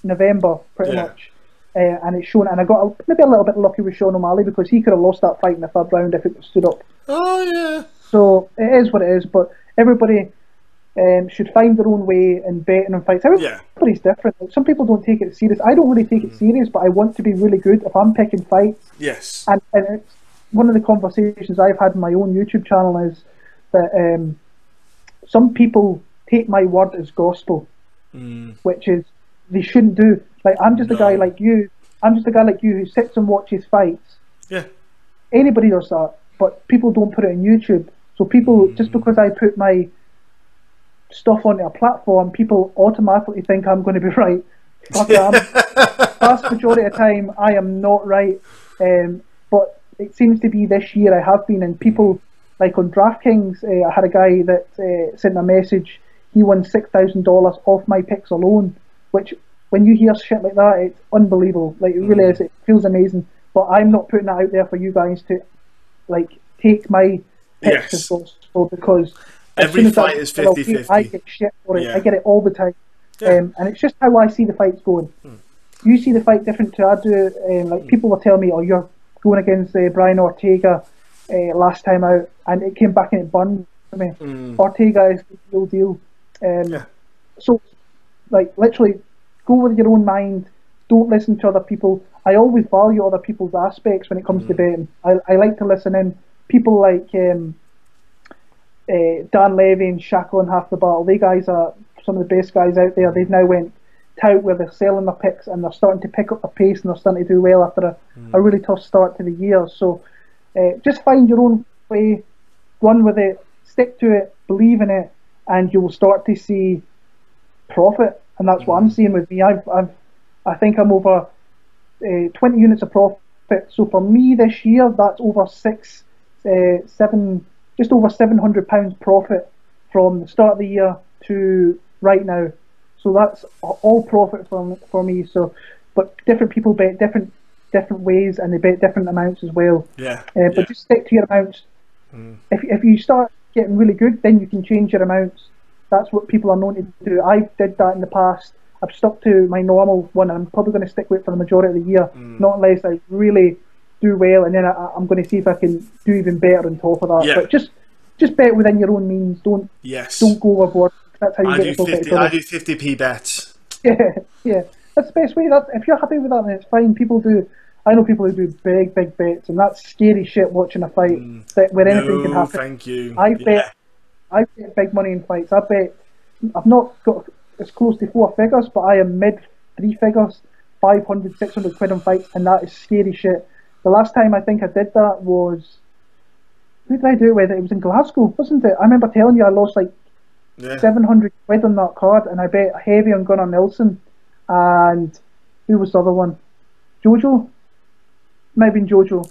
November, pretty much. And it's shown, and I got maybe a little bit lucky with Sean O'Malley because he could have lost that fight in the third round if it was stood up. Oh yeah. So it is what it is, but everybody should find their own way in betting and fights. Everybody's different. Like, some people don't take it serious. I don't really take it serious, but I want to be really good if I'm picking fights. Yes. And it's one of the conversations I've had in my own YouTube channel is that some people take my word as gospel, which is they shouldn't do. Like I'm just a guy like you. I'm just a guy like you who sits and watches fights. Yeah. Anybody does that, but people don't put it on YouTube. So people, just because I put my stuff onto a platform, people automatically think I'm going to be right. Fuck it, vast majority of the time I am not right. But it seems to be this year I have been, and people like on DraftKings, I had a guy that sent a message. He won $6,000 off my picks alone, which when you hear shit like that, it's unbelievable. Like it really is. It feels amazing. But I'm not putting that out there for you guys to like take my picks as gospel, because every fight is 50-50. I get shit for it. I get it all the time. And it's just how I see the fights going. You see the fight different to I do. Like people will tell me, "Oh, you're going against Brian Ortega last time out," and it came back and it burned me. Ortega is the real deal. So, like, literally, go with your own mind. Don't listen to other people. I always value other people's aspects when it comes to betting. I like to listen in. People like Dan Levy and Shaq on Half the Battle. They guys are some of the best guys out there. They've now went tout where they're selling their picks and they're starting to pick up the pace and they're starting to do well after a really tough start to the year. So just find your own way, run with it, stick to it, believe in it, and you will start to see profit. And that's what I'm seeing with me. I think I'm over 20 units of profit. So for me this year, that's over just over £700 profit from the start of the year to right now. So that's all profit for me. So, but different people bet different ways, and they bet different amounts as well. But just stick to your amounts. If you start getting really good, then you can change your amounts. That's what people are known to do. I did that in the past. I've stuck to my normal one, and I'm probably going to stick with it for the majority of the year, not unless I really do well, and then I'm going to see if I can do even better on top of that. But just bet within your own means. Don't go overboard. That's how you get yourself out of trouble. I do 50p bets. Yeah, that's the best way. If you're happy with that, then it's fine. People do. I know people who do big bets, and that's scary shit. Watching a fight where anything can happen. Thank you. I bet big money in fights. I've not got as close to 4 figures, but I am mid 3 figures, 500, 600 quid on fights, and that is scary shit. The last time I think I did that was, who did I do it with? It was in Glasgow, wasn't it? I remember telling you I lost like 700 quid on that card, and I bet heavy on Gunnar Nelson, and who was the other one? Jojo? Might have been Jojo.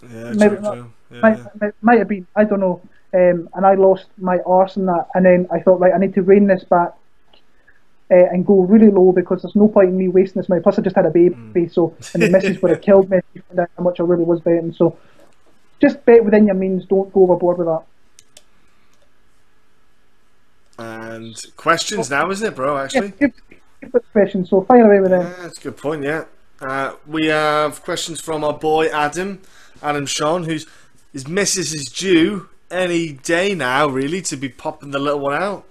Might have been, I don't know. And I lost my arse in that, and then I thought, right, I need to rein this back and go really low, because there's no point in me wasting this money. Plus I just had a baby, so, and the missus would have killed me if you found out how much I really was betting. So just bet within your means, don't go overboard with that. And questions now, isn't it, bro, actually? If got questions, so fire away with them. Yeah, that's a good point, yeah. We have questions from our boy Adam Sean, his missus is due any day now, really, to be popping the little one out.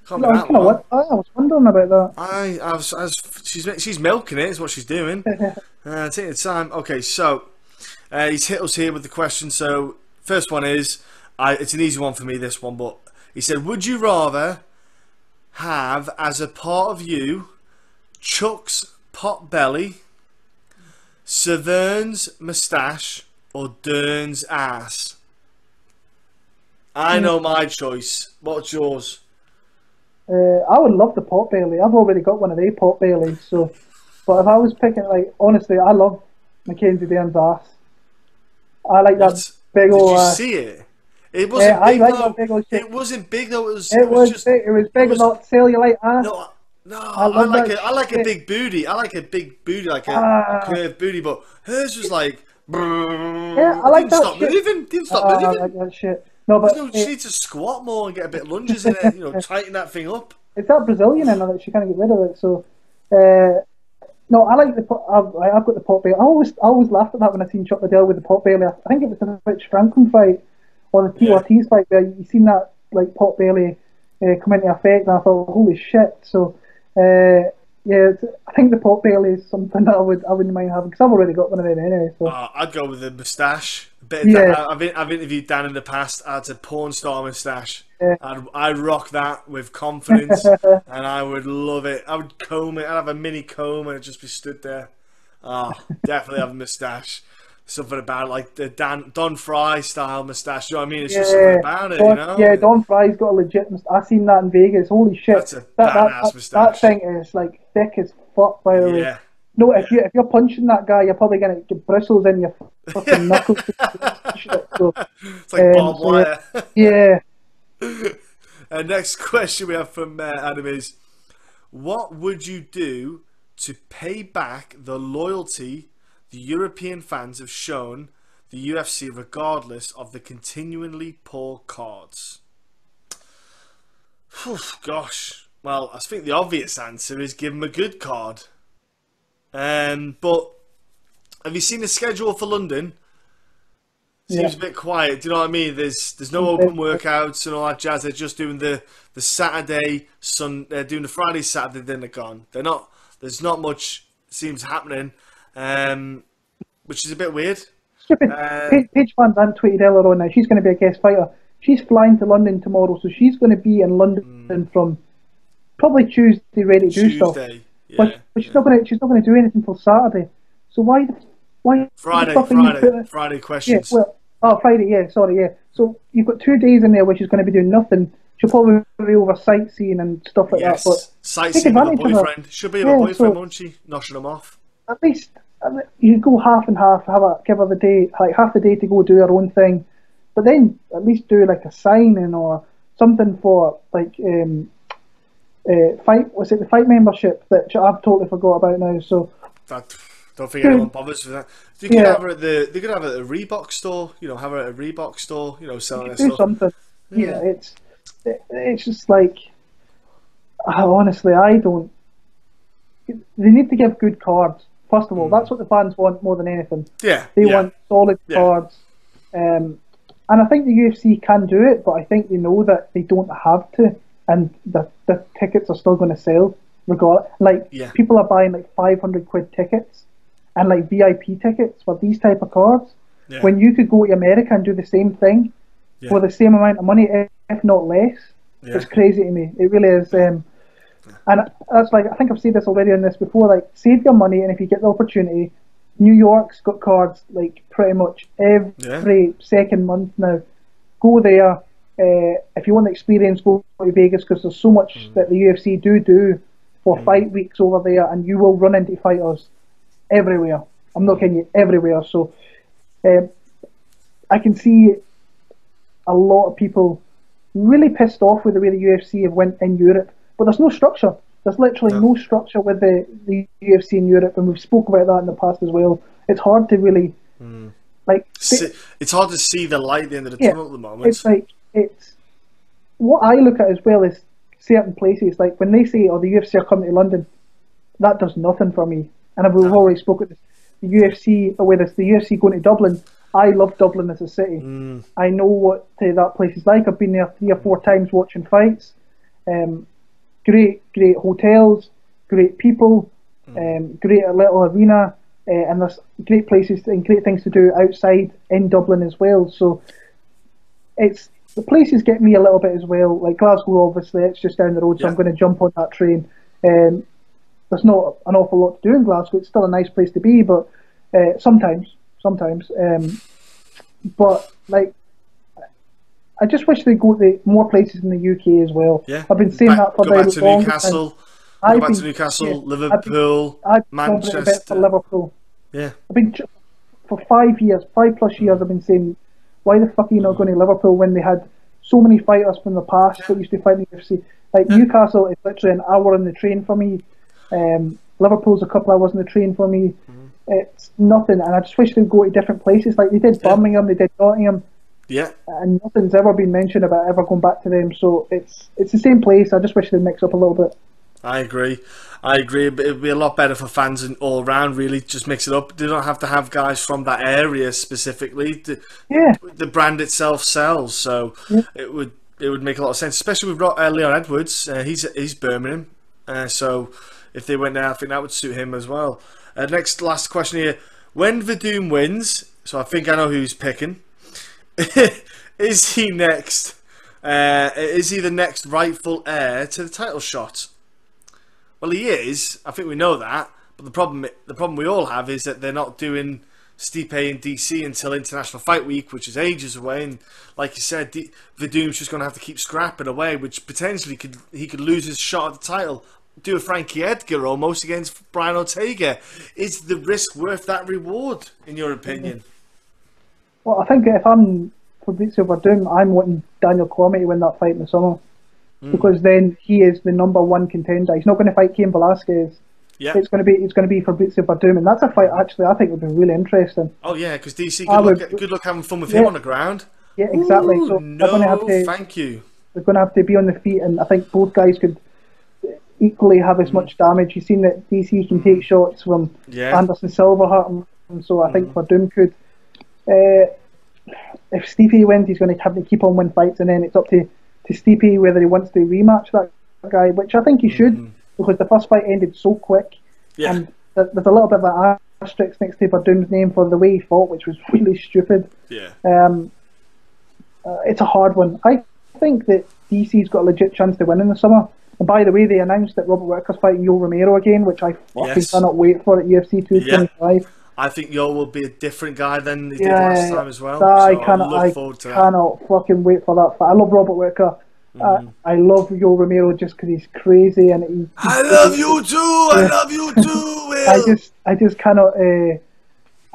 Can't be that long. I was wondering about that. She's milking it, is what she's doing. Taking the time. Okay, so he's hit us here with the question. So first one is, it's an easy one for me, this one, but he said, would you rather have as a part of you Chuck's pot belly, Severn's moustache, or Dern's ass? I know my choice. What's yours? I would love the pot belly. I've already got one of the pot bellies, so. But if I was picking, like, honestly, I love Mackenzie Dern's ass. I like that big old. Did you see it? It wasn't big though. It wasn't big though. It was just big. It was big enough cellulite ass. No, I like a big booty. I like a big booty, like a curved booty. But hers was like. Yeah, I like that. Stop moving. Didn't stop moving. I like that shit. No, but she needs to squat more and get a bit of lunges in it. Tighten that thing up. It's that Brazilian in her that she can't get rid of it. So, no, I like the. I've got the pot belly. I always laughed at that when I seen Chuck Liddell with the pot belly. I think it was the Rich Franklin fight or the T.O.T.'s fight where you seen that like pot belly come into effect, and I thought, holy shit. So, yeah, I think the pot belly is something that I wouldn't mind having because I've already got one of them anyway. So I'd go with the moustache. I've interviewed Dan in the past. That's a porn star moustache. Yeah. I'd rock that with confidence, and I would love it. I would comb it. I'd have a mini comb, and it'd just be stood there. Definitely have a moustache. Something about it, like the Don Fry style moustache. You know what I mean? It's just something about it, you know? Yeah, Don Fry's got a legit moustache. I seen that in Vegas. Holy shit! That's a badass moustache. That thing is like thick as fuck, by the way. No, if you're punching that guy, you're probably gonna get bristles in your fucking knuckles. So, it's like barbed wire. Yeah. Next question we have from Adam is, what would you do to pay back the loyalty the European fans have shown the UFC regardless of the continually poor cards? Gosh. Well, I think the obvious answer is give them a good card. But have you seen the schedule for London? Seems a bit quiet. Do you know what I mean? There's no open workouts and all that jazz. They're just doing the Saturday, they're doing the Friday, Saturday, then they're gone. There's not much seems happening, which is a bit weird. Stupid. Paige Van Zandt tweeted earlier on now. She's going to be a guest fighter. She's flying to London tomorrow, so she's going to be in London from probably Tuesday, ready to do stuff. But she's not going to do anything until Saturday. So why Friday questions. Yeah, Friday. Yeah, sorry. Yeah. So you've got 2 days in there where she's going to be doing nothing. She'll probably be over sightseeing and stuff like that. But sightseeing with a boyfriend. She'll be with a boyfriend, won't she? Noshing him off. At least you go half and half. Give her the day, like half the day to go do her own thing, but then at least do like a signing or something for like fight. Was it the fight membership that I've totally forgot about now? So don't think anyone bothers with that. They could have her at they could have her at a Reebok store. Have her at a Reebok store. Selling her stuff. Something. Yeah, it's just like honestly, I don't. They need to give good cards. First of all, that's what the fans want more than anything. Yeah, they want solid cards. And I think the UFC can do it, but I think they know that they don't have to, and the tickets are still going to sell regardless. People are buying like £500 tickets and like VIP tickets for these type of cards. Yeah. When you could go to America and do the same thing for the same amount of money, if not less. Yeah. It's crazy to me. It really is. And that's like, I think I've said this already on this before, like save your money, and if you get the opportunity, New York's got cards like pretty much every second month now. Go there. If you want the experience, go to Vegas, because there's so much that the UFC do for fight weeks over there, and you will run into fighters everywhere. I'm not kidding you, everywhere. So I can see a lot of people really pissed off with the way the UFC have went in Europe. But there's no structure. There's literally no structure with the UFC in Europe, and we've spoken about that in the past as well. It's hard to really it's hard to see the light at the end of the tunnel at the moment. It's what I look at as well is certain places, like when they say, the UFC are coming to London, that does nothing for me. And we've already spoken this. The UFC, or whether it's the UFC going to Dublin, I love Dublin as a city. I know what that place is like. I've been there 3 or 4 times watching fights. Great hotels, great people, great little arena, and there's great places and great things to do outside in Dublin as well. So the places get me a little bit as well. Like Glasgow, obviously, it's just down the road, so I'm going to jump on that train. There's not an awful lot to do in Glasgow. It's still a nice place to be, but sometimes. But like, I just wish they'd go to more places in the UK as well. Yeah. I've been saying that for go back to Newcastle. Go back to Newcastle, yeah, Liverpool, Manchester. A bit for Liverpool. Yeah. I've been for 5 years, 5+ years. I've been saying, why the fuck are you not going to Liverpool when they had so many fighters from the past that used to fight in the UFC? Like Newcastle is literally an hour on the train for me. Liverpool's a couple hours on the train for me. It's nothing, and I just wish they'd go to different places. Like they did Birmingham, they did Nottingham. Yeah. And nothing's ever been mentioned about ever going back to them. So it's the same place. I just wish they'd mix up a little bit. I agree. It'd be a lot better for fans and all around. Really, just mix it up. They don't have to have guys from that area specifically. The brand itself sells, so it would make a lot of sense, especially with Leon Edwards. He's Birmingham, so if they went there, I think that would suit him as well. Last question here: when Werdum wins, so I think I know who he's picking. Is he next? Is he the next rightful heir to the title shot? Well, he is. I think we know that. But the problem we all have is that they're not doing Stipe in DC until International Fight Week, which is ages away. And like you said, Werdum's just going to have to keep scrapping away, which potentially he could lose his shot at the title. Do a Frankie Edgar almost against Brian Ortega. Is the risk worth that reward, in your opinion? Well, I think if I'm Fabricio Werdum, I'm wanting Daniel Cormier to win that fight in the summer. Because then he is the #1 contender. He's not going to fight Cain Velasquez. Yeah, it's going to be Fabricio Werdum, and that's a fight actually I think would be really interesting. Oh yeah, because DC good luck having fun with him on the ground. Yeah, exactly. Ooh, so no, going to have to, thank you. They're going to have to be on the feet, and I think both guys could equally have as much damage. You've seen that DC can take shots from Anderson Silva, and so I think Werdum could. If Stipe wins, he's going to have to keep on winning fights, and then it's up to Stipe whether he wants to rematch that guy, which I think he should, because the first fight ended so quick, and there's a little bit of an asterisk next to Werdum's name for the way he fought, which was really stupid. It's a hard one. I think that DC's got a legit chance to win in the summer. And by the way, they announced that Robert Whittaker's fighting Yo Romero again, which I fucking cannot wait for at UFC 225. I think Yo will be a different guy than he did last time as well. I cannot fucking wait for that fight. I love Robert Whittaker. I love Yo Romero just because he's crazy and I love you too. I love you too, Will. I just cannot. I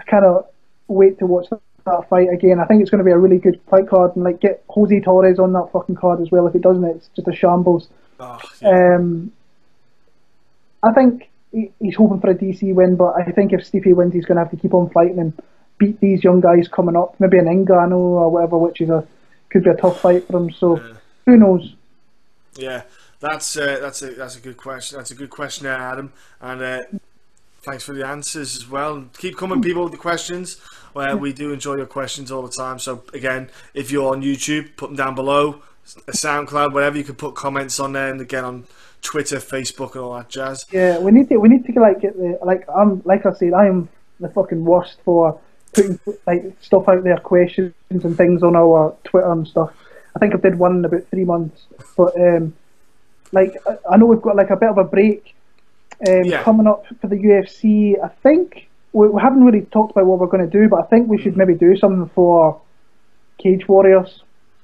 cannot wait to watch that fight again. I think it's going to be a really good fight card, and like get Jose Torres on that fucking card as well. If it doesn't, it's just a shambles. I think he's hoping for a DC win, but I think if Stipe wins, he's going to have to keep on fighting and beat these young guys coming up. Maybe an Ngannou or whatever, which could be a tough fight for him. So who knows? Yeah, that's a good question. That's a good question there, Adam. And thanks for the answers as well. Keep coming, people, with the questions. We do enjoy your questions all the time. So again, if you're on YouTube, put them down below. A SoundCloud, whatever, you can put comments on there, and again on Twitter, Facebook, and all that jazz. Yeah, we need to like get the like I said, I am the fucking worst for putting like stuff out there, questions and things on our Twitter and stuff. I think I did one in about 3 months, but like I know we've got like a bit of a break coming up for the UFC. I think we haven't really talked about what we're going to do, but I think we should maybe do something for Cage Warriors.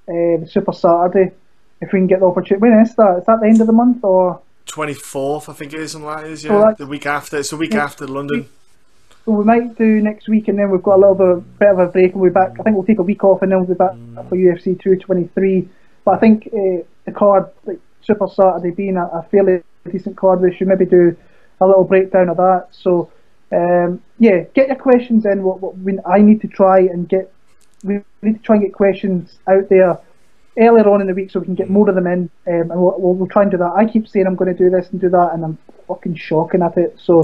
The Super Saturday, if we can get the opportunity. When is that? Is that the end of the month or 24th? I think it is. Something like that is. Yeah, the week after. It's the week after London. So we might do next week, and then we've got a little bit of a break, and we'll be back. I think we'll take a week off, and then we'll be back for UFC 223. But I think the card, like Super Saturday, being a fairly decent card, we should maybe do a little breakdown of that. So get your questions in. I need to try and get. We need to try and get questions out there earlier on in the week so we can get more of them in, and we'll try and do that. I keep saying I'm going to do this and do that, and I'm fucking shocking at it. So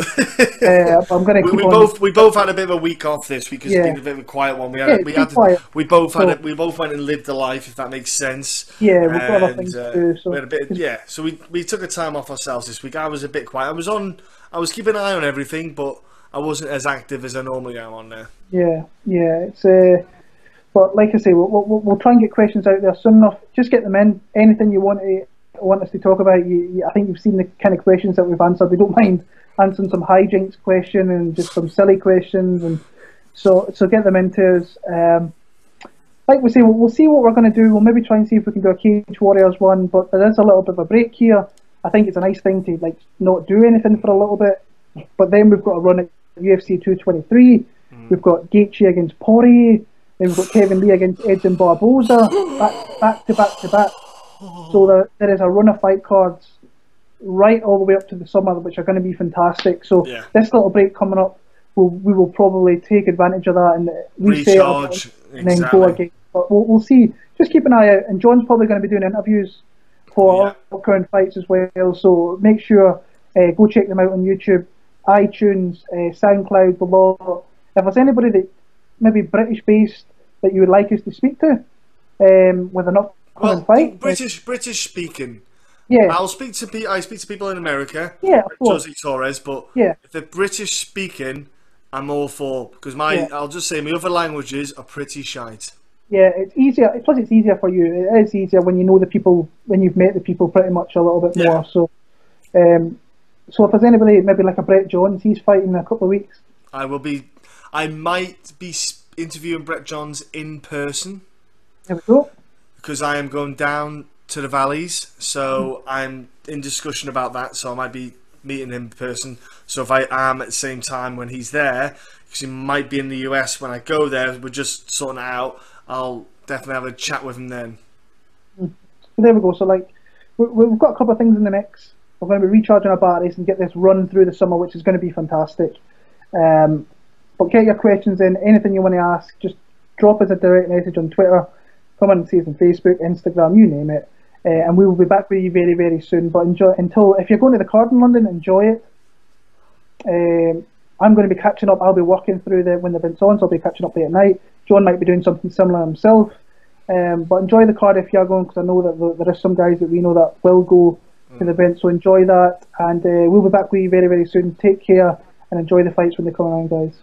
I'm going to keep we both had a bit of a week off this week because it's been a bit of a quiet one. We both went and lived the life, if that makes sense. Yeah, we've got other things to do. So we had a bit, so we took a time off ourselves this week. I was a bit quiet. I was keeping an eye on everything, but I wasn't as active as I normally am on there. Yeah, it's but like I say, we'll try and get questions out there soon enough. Just get them in. Anything you want us to talk about. I think you've seen the kind of questions that we've answered. We don't mind answering some hijinks question and just some silly questions, and so get them into us. Like we say, we'll see what we're going to do. We'll maybe try and see if we can do a Cage Warriors one, but there is a little bit of a break here. I think it's a nice thing to like not do anything for a little bit, but then we've got to run at UFC 223. We've got Gaethje against Poirier. Then we've got Kevin Lee against Edson Barboza, back to back. So there is a run of fight cards right all the way up to the summer, which are going to be fantastic. So this little break coming up, we will probably take advantage of that and reset and then go again. But we'll see. Just keep an eye out. And John's probably going to be doing interviews for upcoming fights as well. So make sure go check them out on YouTube, iTunes, SoundCloud, below. If there's anybody that maybe British based that you would like us to speak to with an upcoming fight, British speaking. Yeah, I speak to people in America. Yeah, of course. Josie Torres, but if they're British speaking, I'm all for, because I'll just say my other languages are pretty shite. Yeah, it's easier. Plus, it's easier for you. It is easier when you know the people, when you've met the people pretty much a little bit more. So, so if there's anybody, maybe like a Brett Johns, he's fighting in a couple of weeks. I might be interviewing Brett Johns in person. There we go. Because I am going down to the Valleys, so I'm in discussion about that. So I might be meeting him in person. So if I am at the same time when he's there, because he might be in the US when I go there, we're just sorting it out. I'll definitely have a chat with him then. So there we go. So like, we've got a couple of things in the mix. We're going to be recharging our batteries and get this run through the summer, which is going to be fantastic. But get your questions in. Anything you want to ask, just drop us a direct message on Twitter. Come on and see us on Facebook, Instagram, you name it. And we will be back with you very, very soon. But if you're going to the card in London, enjoy it. I'm going to be catching up. I'll be working through when the event's on, so I'll be catching up late at night. John might be doing something similar himself. But enjoy the card if you're going, because I know that there are some guys that we know that will go to the event. So enjoy that, and we'll be back with you very, very soon. Take care and enjoy the fights when they come around, guys.